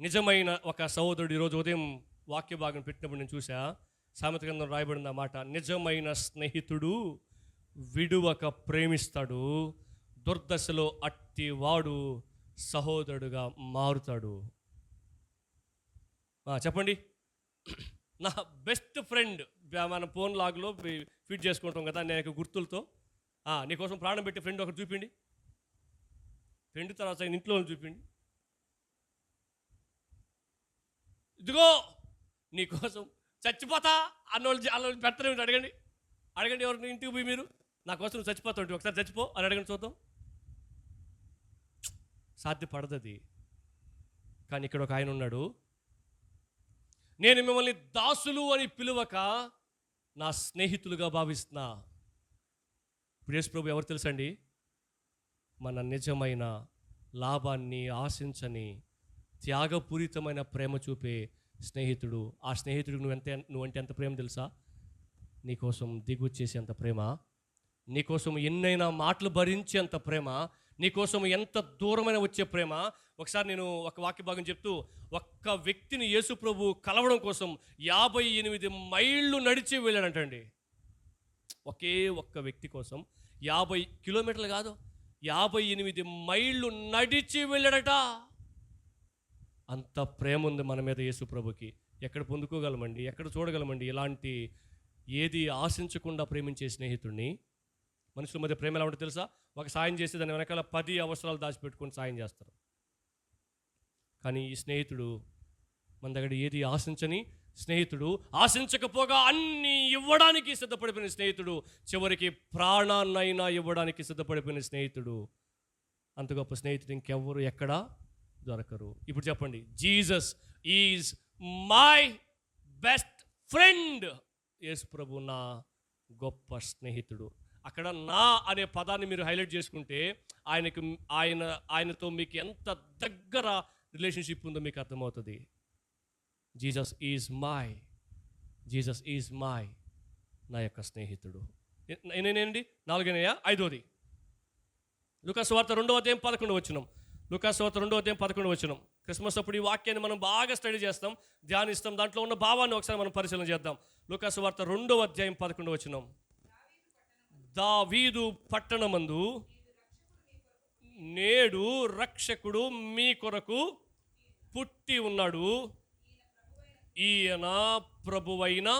నిజమైన ఒక సహోదరుడు ఈరోజు ఉదయం వాక్య భాగం పెట్టినప్పుడు నేను చూసా, సామెత గ్రంథం రాయబడిన మాట, నిజమైన స్నేహితుడు విడువక ప్రేమిస్తాడు, దుర్దశలో అట్టి వాడు సహోదరుడుగా మారుతాడు. చెప్పండి. నా బెస్ట్ ఫ్రెండ్ మన ఫోన్ లాగ్లో ఫీడ్ చేసుకుంటాం కదా నేను గుర్తులతో. నీకోసం ప్రాణం పెట్టి ఫ్రెండ్ ఒకటి చూపిండి. ఫ్రెండ్ తర్వాత ఇంట్లో చూపిండి. ఇదిగో నీకోసం చచ్చిపోతా అన్నోళ్ళు పెడతారు. అడగండి ఎవరిని ఇంటికి పోయి, మీరు నా కోసం నువ్వు చచ్చిపోతావు, ఒకసారి చచ్చిపో అని అడగండి చూద్దాం. సాధ్యపడదు అది. కానీ ఇక్కడ ఒక ఆయన ఉన్నాడు, నేను మిమ్మల్ని దాసులు అని పిలువక నా స్నేహితులుగా భావిస్తున్నా. యేసు ప్రభు ఎవరు తెలుసండి? మన నిజమైన లాభాన్ని ఆశించని త్యాగపూరితమైన ప్రేమ చూపే స్నేహితుడు. ఆ స్నేహితుడికి నువ్వంటే ఎంత ప్రేమ తెలుసా? నీకోసం దిగుచ్చేసేంత ప్రేమ, నీకోసం ఎన్నైనా మాటలు భరించేంత ప్రేమ, నీకోసం ఎంత దూరమైన వచ్చే ప్రేమ. ఒకసారి నేను ఒక వాక్య భాగం చెప్తూ, ఒక్క వ్యక్తిని యేసు ప్రభు కలవడం కోసం 58 మైళ్ళు నడిచి వెళ్ళాడంటండి. ఒకే ఒక్క వ్యక్తి కోసం 50 కిలోమీటర్లు కాదు, 58 మైళ్ళు నడిచి వెళ్ళాడట. అంత ప్రేమ ఉంది మన మీద యేసు ప్రభుకి. ఎక్కడ పొందుకోగలమండి? ఎక్కడ చూడగలమండి ఇలాంటి ఏది ఆశించకుండా ప్రేమించే స్నేహితుడిని? మనుషుల మధ్య ప్రేమ ఎలా ఉంటుంది తెలుసా? ఒక సాయం చేస్తే దాని వెనకాల 10 అవసరాలు దాచిపెట్టుకొని సాయం చేస్తారు. కానీ ఈ స్నేహితుడు మన దగ్గర ఏది ఆశించని స్నేహితుడు, ఆశించకపోగా అన్నీ ఇవ్వడానికి సిద్ధపడిపోయిన స్నేహితుడు, చివరికి ప్రాణాన్నైనా ఇవ్వడానికి సిద్ధపడిపోయిన స్నేహితుడు. అంత గొప్ప స్నేహితుడు ఇంకెవ్వరు ఎక్కడా దొరకరు. ఇప్పుడు చెప్పండి, Jesus is my best friend. Yesu ప్రభు నా గొప్ప స్నేహితుడు. అక్కడ నా అనే పదాన్ని మీరు హైలైట్ చేసుకుంటే ఆయనతో మీకు ఎంత దగ్గర రిలేషన్షిప్ ఉందో మీకు అర్థమవుతుంది. జీసస్ ఈజ్ మై నా యొక్క స్నేహితుడు. నేనేంటి 4 5 లూకాసు వార్త 2:11 లూకాసు వార్త 2:11 క్రిస్మస్ అప్పుడు ఈ వాక్యాన్ని మనం బాగా స్టడీ చేస్తాం, ధ్యానిస్తాం. దాంట్లో ఉన్న భావాన్ని ఒకసారి మనం పరిశీలన చేద్దాం. లూకాసు వార్త 2:11 దావీదు పట్టణమందు నేడు రక్షకుడు మీ కొరకు పుట్టి ఉన్నాడు, ఈయన ప్రభువైన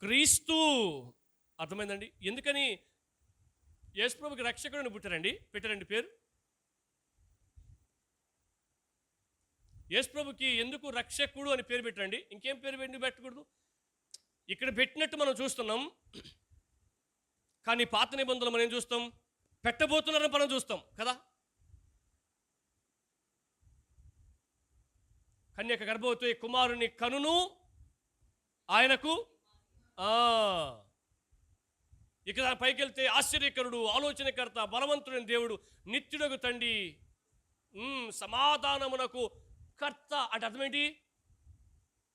క్రీస్తు. అర్థమైందండి? ఎందుకని యేసు ప్రభుకి రక్షకుడిని పెట్టారండి పేరు? యేసు ప్రభుకి ఎందుకు రక్షకుడు అని పేరు పెట్టండి? ఇంకేం పేరు ఎందుకు పెట్టకూడదు? ఇక్కడ పెట్టినట్టు మనం చూస్తున్నాం, కానీ పాత నిబంధనలు మనం ఏం చూస్తాం? పెట్టబోతున్నారని మనం చూస్తాం కదా. కన్యక గర్భవతి కుమారుని కనును ఆయనకు ఇక పైకి వెళ్తే ఆశ్చర్యకరుడు, ఆలోచనకర్త, బలవంతుడైన దేవుడు, నిత్యుడగు తండ్రి, సమాధానమునకు కర్త. అంటే అర్థమేంటి?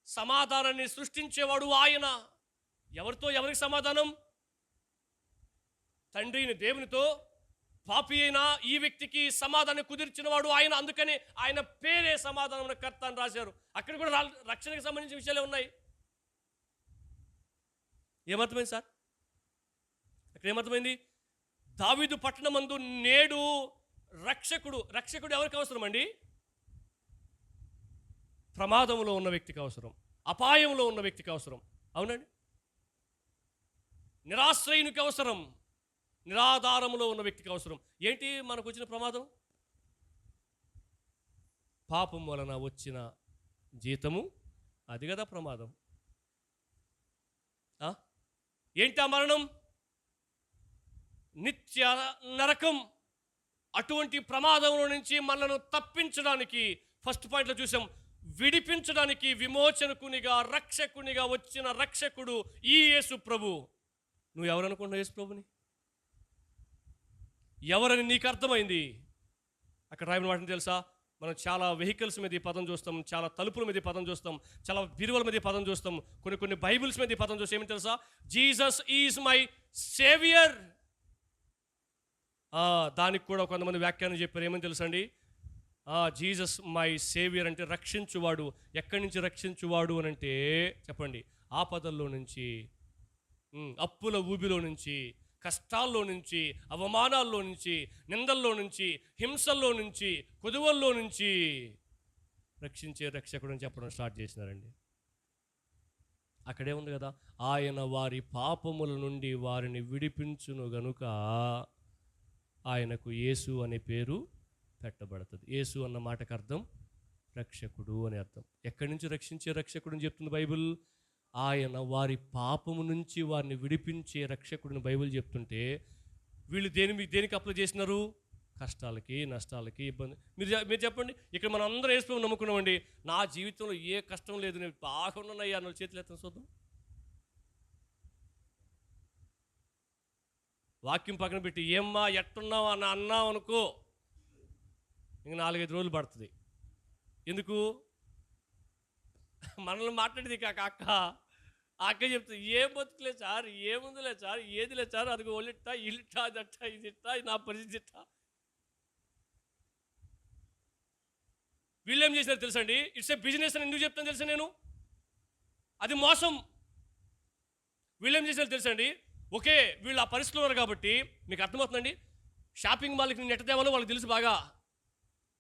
సమాధానాన్ని సృష్టించేవాడు ఆయన. ఎవరికి సమాధానం? తండ్రిని దేవునితో, పాపి అయిన ఈ వ్యక్తికి సమాధానం కుదిర్చినవాడు ఆయన. అందుకని ఆయన పేరే సమాధానం కర్త అని రాశారు. అక్కడ కూడా రక్షణకు సంబంధించిన విషయాలే ఉన్నాయి. ఏమర్థమైంది సార్? అక్కడ ఏమర్థమైంది? దావీదు పట్టణమందు నేడు రక్షకుడు ఎవరికి అవసరం అండి? ప్రమాదంలో ఉన్న వ్యక్తికి అవసరం, అపాయంలో ఉన్న వ్యక్తికి అవసరం. అవునండి? నిరాశ్రయునికి అవసరం, నిరాధారంలో ఉన్న వ్యక్తికి అవసరం. ఏంటి మనకు వచ్చిన ప్రమాదం? పాపం వలన వచ్చిన జీతము, అది కదా ప్రమాదం. ఏంటి ఆ మరణం? నిత్య నరకం. అటువంటి ప్రమాదంలో నుంచి మనను తప్పించడానికి ఫస్ట్ పాయింట్లో చూసాం, విడిపించడానికి విమోచనకునిగా, రక్షకునిగా వచ్చిన రక్షకుడు ఈ యేసు ప్రభు. నువ్వు ఎవరనుకున్నావు యేసు ప్రభుని? ఎవరని నీకు అర్థమైంది? అక్కడ రాయబడిన వాటిని తెలుసా? మనం చాలా వెహికల్స్ మీద ఈ పదం చూస్తాం, చాలా తలుపుల మీద ఈ పదం చూస్తాం, చాలా బీరువల మీద ఈ పదం చూస్తాం, కొన్ని బైబిల్స్ మీద ఈ పదం చూస్తాం. ఏమని తెలుసా? Jesus is my saviour. దానికి కూడా కొంతమంది వ్యాఖ్యానం చెప్పారు. ఏమని తెలుసండి? జీసస్ మై సేవియర్ అంటే రక్షించువాడు. ఎక్కడి నుంచి రక్షించువాడు అని అంటే చెప్పండి, ఆపదల్లో నుంచి, అప్పుల ఊబిలో నుంచి, కష్టాల్లో నుంచి, అవమానాల్లో నుంచి, నిందల్లో నుంచి, హింసల్లో నుంచి, కొదువల్లో నుంచి రక్షించే రక్షకుడు అని చెప్పడం స్టార్ట్ చేసినారండి. అక్కడే ఉంది కదా, ఆయన వారి పాపముల నుండి వారిని విడిపించును గనుక ఆయనకు యేసు అనే పేరు పెట్టబడుతుంది. యేసు అన్న మాటకు అర్థం రక్షకుడు అని అర్థం. ఎక్కడి నుంచి రక్షించే రక్షకుడు అని చెప్తుంది బైబిల్? ఆయన వారి పాపము నుంచి వారిని విడిపించే రక్షకుడిని బైబిల్ చెప్తుంటే, వీళ్ళు దేనికి అప్లై చేసినారు? కష్టాలకి, నష్టాలకి, ఇబ్బంది. మీరు చెప్పండి, ఇక్కడ మనం అందరం యేసు ప్రభువుని నమ్ముకున్నామండి, నా జీవితంలో ఏ కష్టం లేదు, నేను బాగున్నానయ్యా అన్న చేతులు ఎత్తాను చూద్దాం. వాక్యం పక్కన పెట్టి ఏమ్మా ఎట్టున్నావు అని అన్నావు అనుకో, ఇంక 4-5 రోజులు పడుతుంది. ఎందుకు? మనల్ని మాట్లాడేది కాక అక్క చెప్తుంది, ఏం బతుకులేదు సార్, ఏముందిలే సార్, ఏది లేదు సార్, అది ఒళ్ళిట్టా, ఇల్లిట్టా, అదట్టా, ఇదిట్టా, నా పరిస్థితి ఇట్టా. వీళ్ళేం చేసినారు తెలుసండి? ఇట్స్ ఏ బిజినెస్ అని ఎందుకు చెప్తాను తెలుసా నేను? అది మోసం. వీళ్ళేం చేసినారు తెలుసండి? ఓకే, వీళ్ళు ఆ పరిస్థితులు ఉన్నారు కాబట్టి మీకు అర్థమవుతుందండి. షాపింగ్ మాల్కి నేను ఎట్ట తేవాలో వాళ్ళకి తెలుసు బాగా.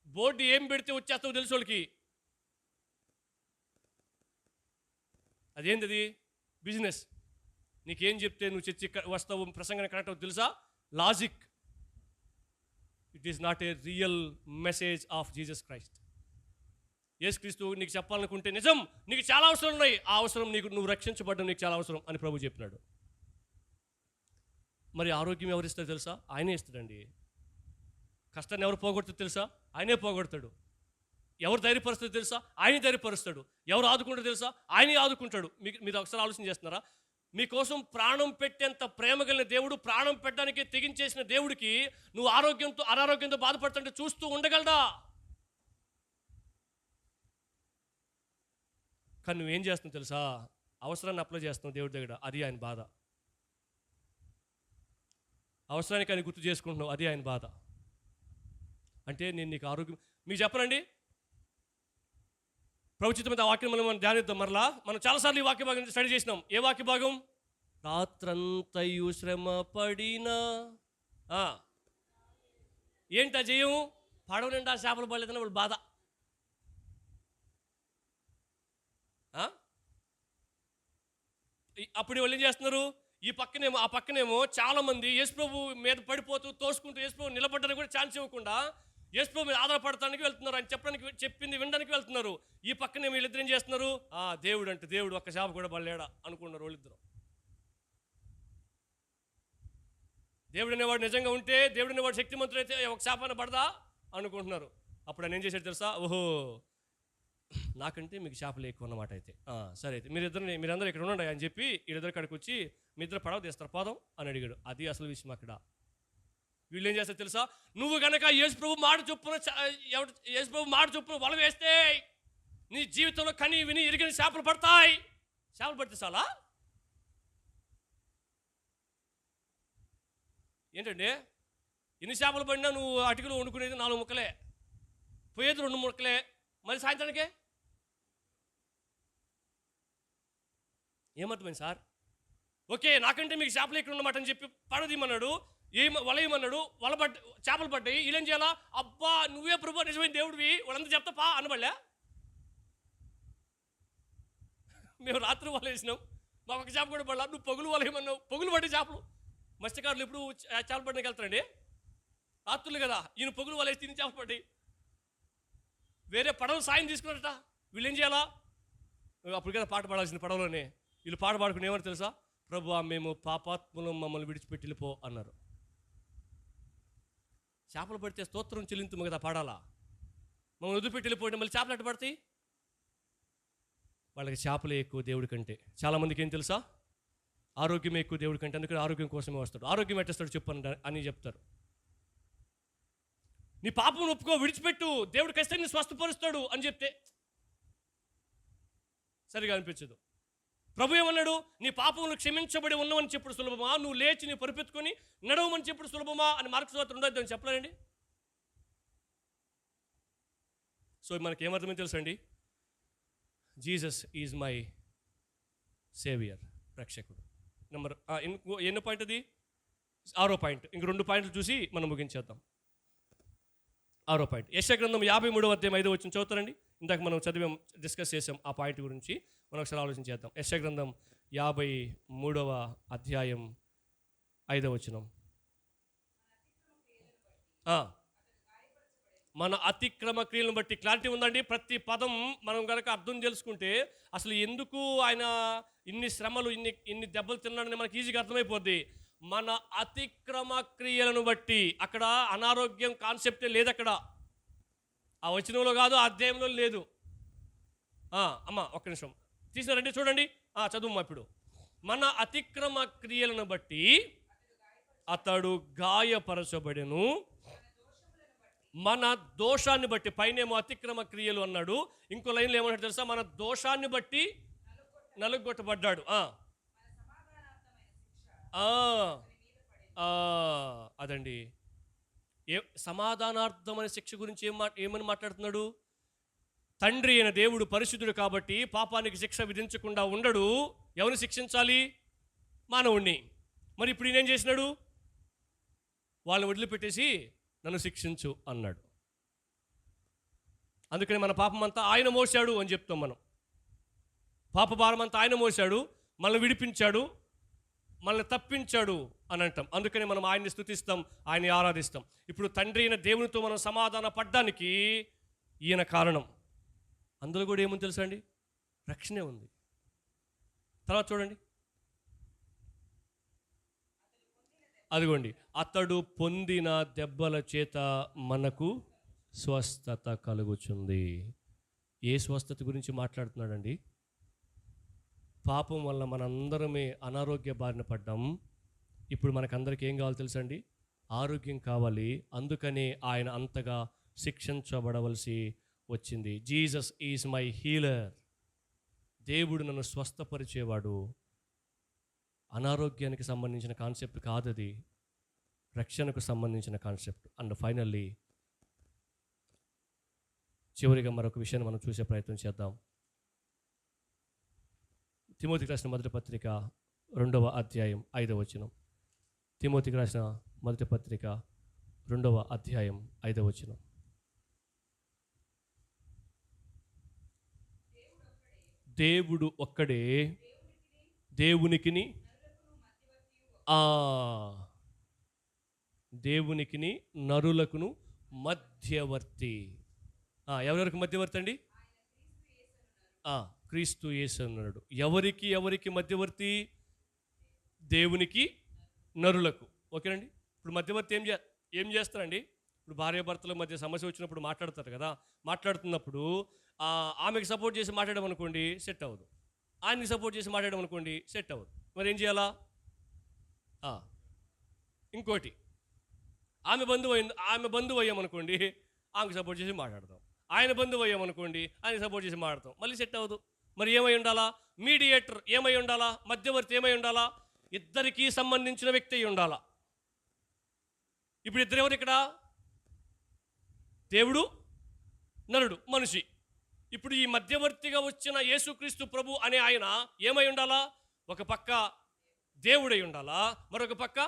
బోర్డు ఏం పెడితే వచ్చేస్తావో తెలుసు వాళ్ళకి. అదేంటిది? బిజినెస్. నీకేం చెప్తే నువ్వు చర్చి వస్తావు, ప్రసంగాన్ని కరెక్ట్ అవుతుంది తెలుసా? Logic. It is not a real message of Jesus Christ. యేసుక్రీస్తు నీకు చెప్పాలనుకుంటే నిజం, నీకు చాలా అవసరం ఉన్నాయి, ఆ అవసరం నువ్వు రక్షించబడ్డం నీకు చాలా అవసరం అని ప్రభు చెప్పినాడు. మరి ఆరోగ్యం ఎవరిస్తాడు తెలుసా? ఆయనే ఇస్తాడండి. కష్టాన్ని ఎవరు పోగొడుతుంది తెలుసా? ఆయనే పోగొడతాడు. ఎవరు ధైర్యపరుస్తాడు తెలుసా? ఆయనే ధైర్యపరుస్తాడు. ఎవరు ఆదుకుంటాడు తెలుసా? ఆయనే ఆదుకుంటాడు. మీరు ఒకసారి ఆలోచన చేస్తున్నారా? మీకోసం ప్రాణం పెట్టేంత ప్రేమ కలిగిన దేవుడు, ప్రాణం పెట్టడానికి తెగించేసిన దేవుడికి నువ్వు అనారోగ్యంతో బాధపడుతుంటే చూస్తూ ఉండగలడా? కానీ నువ్వేం చేస్తున్నావు తెలుసా? అవసరాన్ని అప్లై చేస్తున్నావు దేవుడి దగ్గర, అది ఆయన బాధ. అవసరానికి ఆయన గుర్తు చేసుకుంటున్నావు, అది ఆయన బాధ. అంటే నేను నీకు ఆరోగ్యం మీకు చెప్పనండి. ప్రవచితమైన వాక్యం మనం ధ్యానిద్దాం. మరలా మనం చాలాసార్లు ఈ వాక్య భాగం స్టడీ చేసినాం. ఏ వాక్య భాగం? రాత్రంతయు శ్రమ పడినా ఏంటి అజయం? పడవ నిండా చేపలు పడలేదని వాళ్ళు బాధ. అప్పుడు వాళ్ళు ఏం చేస్తున్నారు? ఆ పక్కనేమో చాలా మంది యేసుప్రభు మీద పడిపోతూ తోసుకుంటూ యేసుప్రభు నిలబడడానికి కూడా ఛాన్స్ ఇవ్వకుండా యేసుప్రభు మీద ఆధారపడటానికి వెళ్తున్నారు, ఆయన చెప్పింది వినడానికి వెళ్తున్నారు. ఈ పక్కనే వీళ్ళిద్దరు ఏం చేస్తున్నారు? దేవుడు ఒక్క చేప కూడా పడలేడా అనుకున్నారు వాళ్ళిద్దరు. దేవుడు అనేవాడు నిజంగా ఉంటే, దేవుడు అనేవాడు శక్తిమంతుడు అయితే ఒక చేపన పడదా అనుకుంటున్నారు. అప్పుడు ఆయన ఏం చేశాడు తెలుసా? ఓహో, నాకంటే మీకు చేపలు ఎక్కువ అన్నమాట. అయితే సరే, అయితే మీరందరూ ఇక్కడ ఉండండి అని చెప్పి వీళ్ళిద్దరు కాడికి వచ్చి మీ ఇద్దరు పడవ తీస్తారు, పోదాం అని అడిగాడు. అది అసలు విషయం అక్కడ. వీళ్ళు ఏం చేస్తారు తెలుసా? నువ్వు కనుక యేసుప్రభు మాట చొప్పున వల వేస్తే నీ జీవితంలో కని విని ఇరిగిన చేపలు పడతాయి. చేపలు పడితే చాలా ఏంటండి? ఎన్ని చేపలు పడినా నువ్వు అటుకులు వండుకునేది 4 ముక్కలే, పోయేది 2 ముక్కలే, మళ్ళీ సాయంత్రానికే ఏమర్థమైంది సార్? ఓకే, నాకంటే మీకు చేపలు ఎక్కడ ఉన్నమాట అని చెప్పి పడదీమన్నాడు, వలయమన్నాడు, చేపలు పడ్డాయి. వీళ్ళేం చేయాలా? అబ్బా నువ్వే ప్రభు నిజమైన దేవుడివి వాళ్ళంతా చెప్తాపా అనబడలే. మేము రాత్రి వల వేసినాం, మాకు ఒక చేప కూడా పడలా. నువ్వు పొగులు వలయమన్నావు, పొగులు పడ్డే చేపలు. మత్స్యకారులు ఎప్పుడు చేపలు పడడానికి వెళ్తారండి? రాత్రులు కదా. ఈయన పొగులు వలేసి తిని చేపలు పడ్డాయి. వేరే పడవలు సాయం తీసుకున్నారట. వీళ్ళు ఏం చేయాలా? అప్పుడు కదా పాట పాడాల్సిన పడవలోనే. వీళ్ళు పాట పాడుకుని ఏమని తెలుసా? ప్రభువా మేము పాపాత్ములం, మమ్మల్ని విడిచిపెట్టి వెళ్ళిపో అన్నారు. చేపలు పడితే స్తోత్రం చెల్లింతుము కదా పాడాలా. మమ్మల్ని వదిలిపెట్టి వెళ్ళిపోయింటే మళ్ళీ చేపలు అట్టు పడతాయి. వాళ్ళకి చేపలే ఎక్కువ దేవుడి కంటే. చాలామందికి ఏం తెలుసా? ఆరోగ్యమే ఎక్కువ దేవుడి కంటే. అందుకని ఆరోగ్యం కోసమే వస్తాడు. ఆరోగ్యం ఎట్టేస్తాడు చెప్పండి అని చెప్తారు. నీ పాపం ఒప్పుకో, విడిచిపెట్టు, దేవుడు ఖచ్చితంగా స్వస్థపరుస్తాడు అని చెప్తే సరిగా అనిపించదు. ప్రభు ఏమన్నాడు? నీ పాపములు క్షమించబడి ఉన్నావని చెప్పుడు సులభమా, నువ్వు లేచి నీ పరిపెత్తుకొని నడవమని చెప్పుడు సులభమా అని మార్కు సువార్త 2 అని చెప్పలేండి. సో మనకి ఏమర్థమైంది తెలుసండి? జీసస్ ఈజ్ మై సేవియర్, రక్షకుడు. ఎన్నో పాయింట్ అది? 6వ పాయింట్. ఇంక 2 పాయింట్లు చూసి మనం ముగించేద్దాం. 6వ పాయింట్ యెషయా గ్రంథం 53వ అధ్యాయం 5వ వచనం చదువుతారండి. ఇందాక మనం డిస్కస్ చేసాం ఆ పాయింట్ గురించి. మనం ఒకసారి ఆలోచించేద్దాం. యెషయా గ్రంథం 53వ అధ్యాయం 5వ వచనం. మన అతిక్రమ క్రియలను బట్టి. క్లారిటీ ఉందండి? ప్రతి పదం మనం కనుక అర్థం చేసుకుంటే అసలు ఎందుకు ఆయన ఇన్ని శ్రమలు, ఇన్ని దెబ్బలు తిన్నాడని మనకి ఈజీగా అర్థమైపోద్ది. మన అతిక్రమ క్రియలను బట్టి. అక్కడ అనారోగ్యం కాన్సెప్టే లేదు. అక్కడ ఆ వచనంలో కాదు, ఆ అధ్యాయంలో లేదు. అమ్మ ఒక్క నిమిషం తీసినారండి, చూడండి, చదువు ఇప్పుడు. మన అతిక్రమ క్రియలను బట్టి అతడు గాయపరచబడెను, మన దోషాన్ని బట్టి. పైనేమో అతిక్రమ క్రియలు అన్నాడు, ఇంకో లైన్లో ఏమన్నాడు తెలుసా? మన దోషాన్ని బట్టి నలుగొట్టబడ్డాడు. అదండి సమాధానార్థమైన శిక్ష గురించి ఏమని మాట్లాడుతున్నాడు? తండ్రి అయిన దేవుడు పరిశుద్ధుడు కాబట్టి పాపానికి శిక్ష విధించకుండా ఉండడు. ఎవరిని శిక్షించాలి? మానవుణ్ణి. మరి ఇప్పుడు ఈయన ఏం చేసినాడు? వాళ్ళని వదిలిపెట్టేసి నన్ను శిక్షించు అన్నాడు. అందుకని మన పాపం అంతా ఆయన మోసాడు అని చెప్తాం మనం. పాప భారం అంతా ఆయన మోసాడు, మనల్ని విడిపించాడు, మనల్ని తప్పించాడు అని అంటాం. అందుకని మనం ఆయన్ని స్తుతిస్తాం, ఆయన్ని ఆరాధిస్తాం. ఇప్పుడు తండ్రి అయిన దేవునితో మనం సమాధాన పడ్డానికి ఈయన కారణం. అందులో కూడా ఏముంది తెలుసా అండి? రక్షణే ఉంది. తర్వాత చూడండి, అదిగోండి, అతడు పొందిన దెబ్బల చేత మనకు స్వస్థత కలుగుచుంది. ఏ స్వస్థత గురించి మాట్లాడుతున్నాడండి? పాపం వల్ల మనందరమే అనారోగ్య బారిన పడ్డాం. ఇప్పుడు మనకందరికీ ఏం కావాలో తెలుసండి? ఆరోగ్యం కావాలి. అందుకనే ఆయన అంతగా శిక్షించబడవలసి వచ్చింది. Jesus is my healer. దేవుడు నన్ను స్వస్థపరిచేవాడు. అనారోగ్యానికి సంబంధించిన కాన్సెప్ట్ కాదది, రక్షణకు సంబంధించిన కాన్సెప్ట్. అండ్ ఫైనల్లీ చివరిగా మరొక విషయాన్ని మనం చూసే ప్రయత్నం చేద్దాం. తిమోతికి రాసిన మొదటి పత్రిక 2వ అధ్యాయం 5వ వచనం. తిమోతికి రాసిన మొదటి పత్రిక 2వ అధ్యాయం 5వ వచనం. దేవుడు ఒక్కడే దేవునికిని దేవునికిని నరులకును మధ్యవర్తి. ఎవరెవరికి మధ్యవర్తి అండి? క్రీస్తు యేసు అన్నాడు. ఎవరికి మధ్యవర్తి? దేవునికి నరులకు. ఓకేనండి. ఇప్పుడు మధ్యవర్తి ఏం చేస్తారండి? ఇప్పుడు భార్యాభర్తల మధ్య సమస్య వచ్చినప్పుడు మాట్లాడతారు కదా. మాట్లాడుతున్నప్పుడు ఆమెకి సపోర్ట్ చేసి మాట్లాడమనుకోండి, సెట్ అవ్వదు. ఆయనకి సపోర్ట్ చేసి మాట్లాడమనుకోండి, సెట్ అవ్వదు. మరి ఏం చేయాలా? ఇంకోటి, ఆమె బంధువు అయ్యామనుకోండి, ఆమెకు సపోర్ట్ చేసి మాట్లాడతాం. ఆయన బంధువు అయ్యామనుకోండి, ఆయనకి సపోర్ట్ చేసి మాట్లాడతాం. మళ్ళీ సెట్ అవ్వదు. మరి ఏమై ఉండాలా? మీడియేటర్ ఏమై ఉండాలా? మధ్యవర్తి ఏమై ఉండాలా? ఇద్దరికీ సంబంధించిన వ్యక్తి అయి ఉండాలా. ఇప్పుడు ఇద్దరు ఎవరు ఇక్కడ? దేవుడు, నరుడు, మనిషి. ఇప్పుడు ఈ మధ్యవర్తిగా వచ్చిన యేసుక్రీస్తు ప్రభు అనే ఆయన ఏమై ఉండాలా? ఒక పక్క దేవుడై ఉండాలా, మరొక పక్క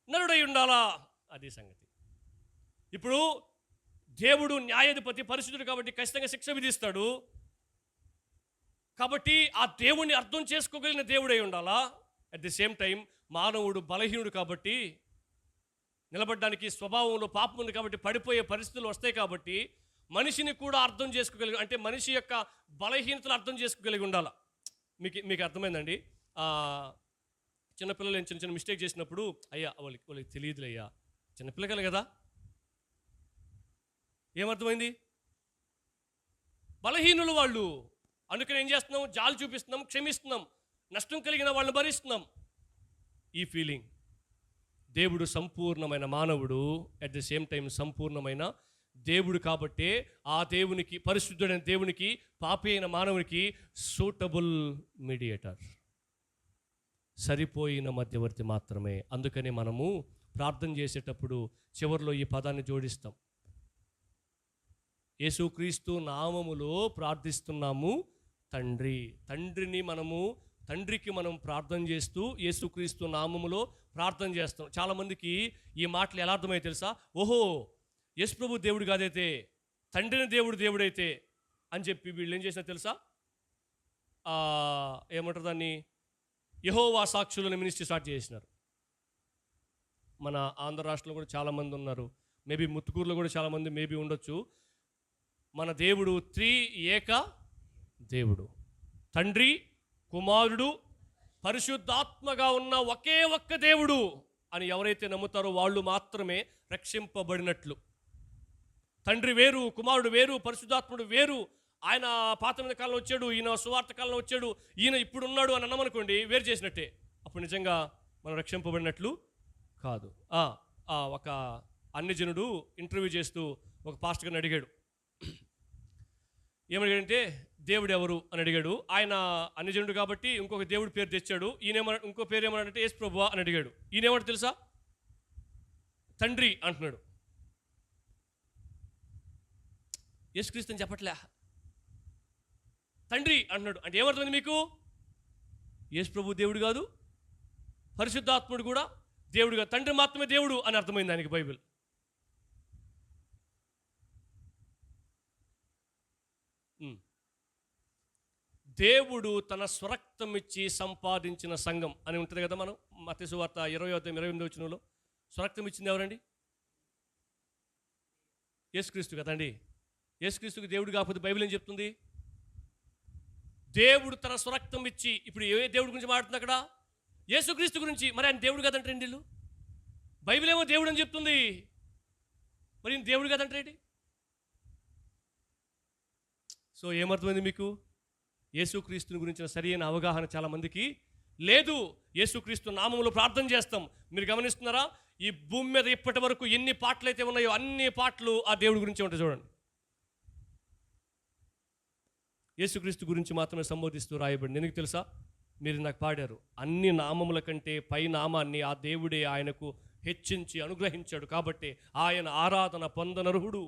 నరుడై ఉండాలా. అది సంగతి. ఇప్పుడు దేవుడు న్యాయాధిపతి, పరిశుద్ధుడు కాబట్టి ఖచ్చితంగా శిక్ష విధిస్తాడు. కాబట్టి ఆ దేవుణ్ణి అర్థం చేసుకోగలిగిన దేవుడై ఉండాలా. అట్ ది సేమ్ టైం మానవుడు బలహీనుడు కాబట్టి, నిలబడడానికి స్వభావంలో పాపం ఉంది కాబట్టి పడిపోయే పరిస్థితులు వస్తాయి. కాబట్టి మనిషిని కూడా అర్థం చేసుకోగలిగి, అంటే మనిషి యొక్క బలహీనతలు అర్థం చేసుకోగలిగి ఉండాలి. మీకు అర్థమైందండి? చిన్నపిల్లలు చిన్న మిస్టేక్ చేసినప్పుడు, అయ్యా వాళ్ళకి తెలియదులే అయ్యా, చిన్నపిల్లకాయలు కదా. ఏమర్థమైంది? బలహీనులు వాళ్ళు. అందుకని ఏం చేస్తున్నాం? జాలి చూపిస్తున్నాం, క్షమిస్తున్నాం, నష్టం కలిగిన వాళ్ళని భరిస్తున్నాం. ఈ ఫీలింగ్. దేవుడు సంపూర్ణమైన మానవుడు, అట్ ది సేమ్ టైం సంపూర్ణమైన దేవుడు. కాబట్టే ఆ దేవునికి, పరిశుద్ధుడైన దేవునికి, పాపి అయిన మానవునికి సూటబుల్ మీడియేటర్, సరిపోయిన మధ్యవర్తి మాత్రమే. అందుకని మనము ప్రార్థన చేసేటప్పుడు చివరిలో ఈ పదాన్ని జోడిస్తాం. యేసుక్రీస్తు నామములో ప్రార్థిస్తున్నాము తండ్రి. తండ్రికి మనం ప్రార్థన చేస్తూ యేసుక్రీస్తు నామములో ప్రార్థన చేస్తాం. చాలామందికి ఈ మాటలు ఎలా అర్థమై తెలుసా? ఓహో, యేసు ప్రభు దేవుడు కాదైతే తండ్రిని దేవుడైతే అని చెప్పి వీళ్ళు ఏం చేసినా తెలుసా? ఏమంటారు దాన్ని? యెహోవా సాక్షులను మినిస్ట్రీ స్టార్ట్ చేసినారు. మన ఆంధ్ర రాష్ట్రంలో కూడా చాలామంది ఉన్నారు. మేబీ ముత్తుకూరులో కూడా చాలామంది మేబీ ఉండొచ్చు. మన దేవుడు ఏక దేవుడు, తండ్రి, కుమారుడు, పరిశుద్ధాత్మగా ఉన్న ఒకే ఒక్క దేవుడు అని ఎవరైతే నమ్ముతారో వాళ్ళు మాత్రమే రక్షింపబడినట్లు. తండ్రి వేరు, కుమారుడు వేరు, పరిశుద్ధాత్ముడు వేరు. ఆయన పాత కాలంలో వచ్చాడు, ఈయన సువార్త కాలంలో వచ్చాడు, ఈయన ఇప్పుడు ఉన్నాడు అని అన్నమనుకోండి, వేరు చేసినట్టే. అప్పుడు నిజంగా మనం రక్షింపబడినట్లు కాదు. ఒక అన్యజనుడు ఇంటర్వ్యూ చేస్తూ ఒక పాస్టర్ గారిని అడిగాడు. ఏమడిగాడంటే, దేవుడు ఎవరు అని అడిగాడు. ఆయన అన్యజనుడు కాబట్టి ఇంకొక దేవుడి పేరు తెచ్చాడు. ఇంకో పేరు ఏమన్నాడంటే యేసు ప్రభువా అని అడిగాడు. ఈయనేమంటే తెలుసా? తండ్రి అంటున్నాడు. యేసుక్రీస్తు అని చెప్పట్లే, తండ్రి అంటున్నాడు. అంటే ఏమర్థమైంది మీకు? యేసు ప్రభు దేవుడు కాదు, పరిశుద్ధాత్ముడు కూడా దేవుడు కాదు, తండ్రి మాత్రమే దేవుడు అని అర్థమైంది ఆయనకి బైబిల్. దేవుడు తన స్వరక్తం ఇచ్చి సంపాదించిన సంఘం అని ఉంటుంది కదా. మనం మత్తయి సువార్త 20:28 స్వరక్తం ఇచ్చింది ఎవరండి? యేసుక్రీస్తు కదండి. యేసుక్రీస్తుకి దేవుడు కాకపోతే బైబిల్ ఏం చెప్తుంది? దేవుడు తన స్వరక్తం ఇచ్చి. ఇప్పుడు ఏ దేవుడి గురించి మాట్లాడుతుంది అక్కడ? యేసుక్రీస్తు గురించి. మరి ఆయన దేవుడు కదంటారు వీళ్ళు. బైబిల్ ఏమో దేవుడు అని చెప్తుంది, మరి ఈయన దేవుడు కదంటారేంటి? సో ఏమర్థమైంది మీకు? యేసుక్రీస్తుని గురించిన సరైన అవగాహన చాలామందికి లేదు. యేసుక్రీస్తు నామములో ప్రార్థన చేస్తాం. మీరు గమనిస్తున్నారా? ఈ భూమి మీద ఇప్పటి వరకు ఎన్ని పాటలు అయితే ఉన్నాయో అన్ని పాటలు ఆ దేవుడి గురించి ఉంటాయి. చూడండి, యేసుక్రీస్తు గురించి మాత్రమే సంబోధిస్తూ రాయబడింది. ఎందుకు తెలుసా? మీరు నాకు పాడారు, అన్ని నామముల కంటే పై నామాన్ని ఆ దేవుడే ఆయనకు హెచ్చించి అనుగ్రహించాడు కాబట్టి ఆయన ఆరాధన పొందనర్హుడు.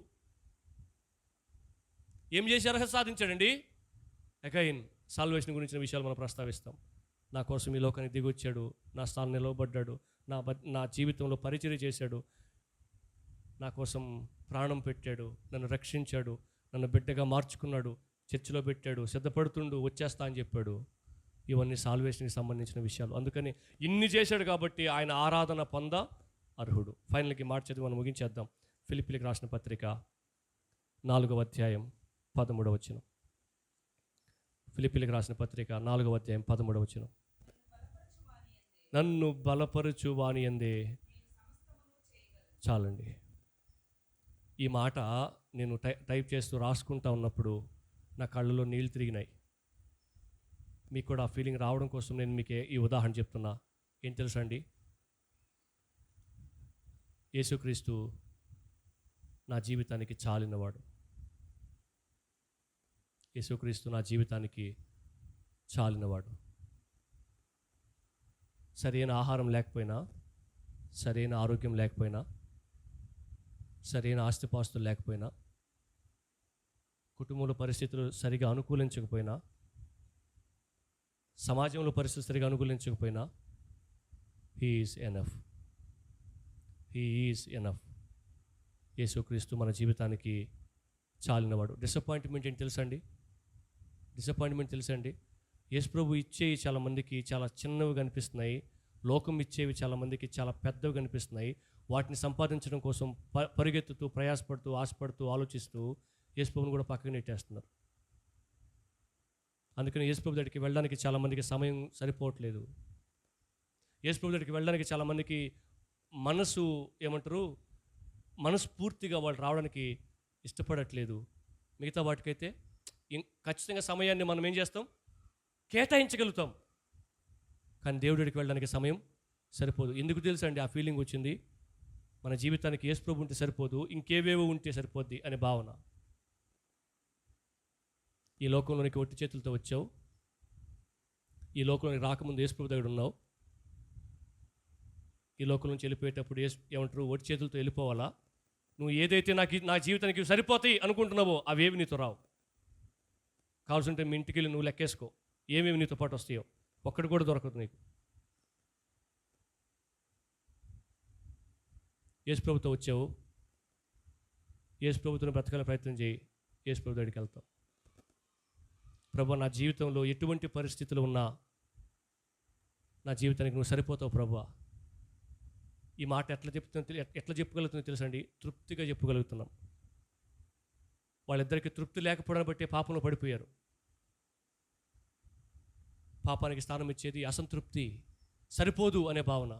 ఏం చేసి అర్హత సాధించాడండి? అగైన్ సాల్వేషన్ గురించిన విషయాలు మనం ప్రస్తావిస్తాం. నా కోసం ఈ లోకానికి దిగొచ్చాడు, నా స్థానం నిలవబడ్డాడు, నా జీవితంలో పరిచర్య చేశాడు, నా కోసం ప్రాణం పెట్టాడు, నన్ను రక్షించాడు, నన్ను బిడ్డగా మార్చుకున్నాడు, చర్చిలో పెట్టాడు, సిద్ధపడుతుండు, వచ్చేస్తా అని చెప్పాడు. ఇవన్నీ సాల్వేషన్కి సంబంధించిన విషయాలు. అందుకని ఇన్ని చేశాడు కాబట్టి ఆయన ఆరాధన పొంద అర్హుడు. ఫైనల్కి మాట చదివి మనం ముగించేద్దాం. ఫిలిప్పీలకు రాసిన పత్రిక 4వ అధ్యాయం 13వ వచనం. ఫిలిప్పీలకు రాసిన పత్రిక 4వ అధ్యాయం 13వ వచనం. నన్ను బలపరచు వాని యందే. చాలండి. ఈ మాట నేను టైప్ చేస్తూ రాసుకుంటా ఉన్నప్పుడు నా కళ్ళలో నీళ్ళు తిరిగినాయి. మీకు కూడా ఆ ఫీలింగ్ రావడం కోసం నేను మీకు ఈ ఉదాహరణ చెప్తున్నా. ఏం తెలుసా అండి? యేసుక్రీస్తు నా జీవితానికి చాలినవాడు. యేసుక్రీస్తు నా జీవితానికి చాలినవాడు. సరైన ఆహారం లేకపోయినా, సరైన ఆరోగ్యం లేకపోయినా, సరైన ఆస్తిపాస్తులు లేకపోయినా, కుటుంబంలో పరిస్థితులు సరిగా అనుకూలించకపోయినా, సమాజంలో పరిస్థితులు సరిగా అనుకూలించకపోయినా, he is enough. He is enough. యేసుక్రీస్తు మన జీవితానికి చాలినవాడు. డిసప్పాయింట్మెంట్ ఏంటి తెలుసా అండి? డిసప్పాయింట్మెంట్ తెలుసా అండి? యేసు ప్రభు ఇచ్చేవి చాలామందికి చాలా చిన్నవి కనిపిస్తున్నాయి. లోకం ఇచ్చేవి చాలామందికి చాలా పెద్దవి కనిపిస్తున్నాయి. వాటిని సంపాదించడం కోసం పరిగెత్తుతూ, ప్రయాసపడుతూ, ఆశపడుతూ, ఆలోచిస్తూ యేసు ప్రభుని కూడా పక్కకు నెట్టేస్తున్నారు. అందుకని యేసు ప్రభు దగ్గరికి వెళ్ళడానికి చాలామందికి సమయం సరిపోవట్లేదు. యేసు ప్రభు దగ్గరికి వెళ్ళడానికి చాలామందికి మనస్ఫూర్తిగా వాళ్ళు రావడానికి ఇష్టపడట్లేదు. మిగతా వాటికైతే ఖచ్చితంగా సమయాన్ని మనం ఏం చేస్తాం? కేటాయించగలుగుతాం. కానీ దేవుడికి వెళ్ళడానికి సమయం సరిపోదు. ఎందుకు తెలుసా అండి ఆ ఫీలింగ్ వచ్చింది? మన జీవితానికి యేసు ప్రభు ఉంటే సరిపోదు, ఇంకేవేవో ఉంటే సరిపోద్ది అనే భావన. ఈ లోకంలోనికి ఒట్టి చేతులతో వచ్చావు. ఈ లోకంలోనికి రాకముందు యేసు ప్రభు దగ్గర ఉన్నావు. ఈ లోకం నుంచి వెళ్ళిపోయేటప్పుడు ఏమంటారు? ఒట్టి చేతులతో వెళ్ళిపోవాలా? నువ్వు ఏదైతే నా జీవితానికి సరిపోతాయి అనుకుంటున్నావో అవేవి నీతో రావు. కావాల్సింటే మీ ఇంటికి వెళ్ళి నువ్వు లెక్కేసుకో, ఏమేమి నీతో పాటు వస్తాయో. ఒక్కటి కూడా దొరకదు నీకు. యేసు ప్రభుతో వచ్చావు, యేసు ప్రభుత్వం బ్రతకాలని ప్రయత్నం చేయి, యేసు ప్రభు దగ్గరికి వెళ్తావు. ప్రభు, నా జీవితంలో ఎటువంటి పరిస్థితులు ఉన్నా నా జీవితానికి నువ్వు సరిపోతావు ప్రభు. ఈ మాట ఎట్లా చెప్పగలుగుతుందో తెలుసండి? తృప్తిగా చెప్పగలుగుతున్నాం. వాళ్ళిద్దరికీ తృప్తి లేకపోవడాన్ని బట్టి పాపంలో పడిపోయారు. పాపానికి స్థానం ఇచ్చేది అసంతృప్తి, సరిపోదు అనే భావన.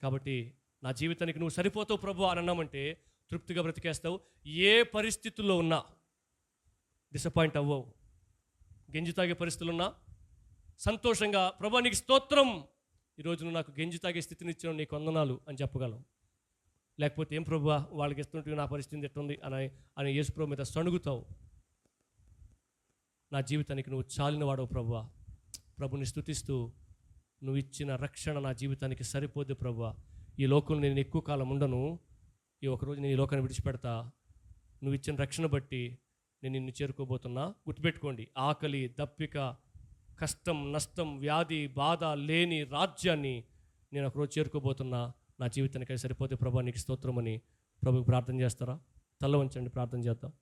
కాబట్టి నా జీవితానికి నువ్వు సరిపోతావు ప్రభు అని అన్నామంటే తృప్తిగా బ్రతికేస్తావు. ఏ పరిస్థితుల్లో ఉన్నా డిసప్పాయింట్ అవ్వవు. గెంజి తాగే పరిస్థితులు ఉన్నా సంతోషంగా ప్రభు నీకు స్తోత్రం, ఈరోజు నువ్వు నాకు గెంజి తాగే స్థితిని ఇచ్చిన నీకు వందనాలు అని చెప్పగలం. లేకపోతే ఏం ప్రభు వాళ్ళకి ఇస్తుంటే నా పరిస్థితి ఎట్టుంది అని యేసు ప్రభు మీద సణుగుతావు. నా జీవితానికి నువ్వు చాలిన వాడవు ప్రభువా. ప్రభుని స్తుతిస్తూ నువ్వు ఇచ్చిన రక్షణ నా జీవితానికి సరిపోద్ది ప్రభువా. ఈ లోకంలో నేను ఎక్కువ కాలం ఉండను, ఈ ఒకరోజు నేను ఈ లోకాన్ని విడిచిపెడతా. నువ్వు ఇచ్చిన రక్షణ బట్టి నేను నిన్ను చేరుకోబోతున్నా. గుర్తుపెట్టుకోండి, ఆకలి, దప్పిక, కష్టం, నష్టం, వ్యాధి, బాధ లేని రాజ్యాన్ని నేను ఒకరోజు చేరుకోబోతున్నా. నా జీవితానికి సరిపోతే ప్రభా నీకు స్తోత్రం అని ప్రభుకి ప్రార్థన చేస్తారా? తల వంచండి, ప్రార్థన చేద్దాం.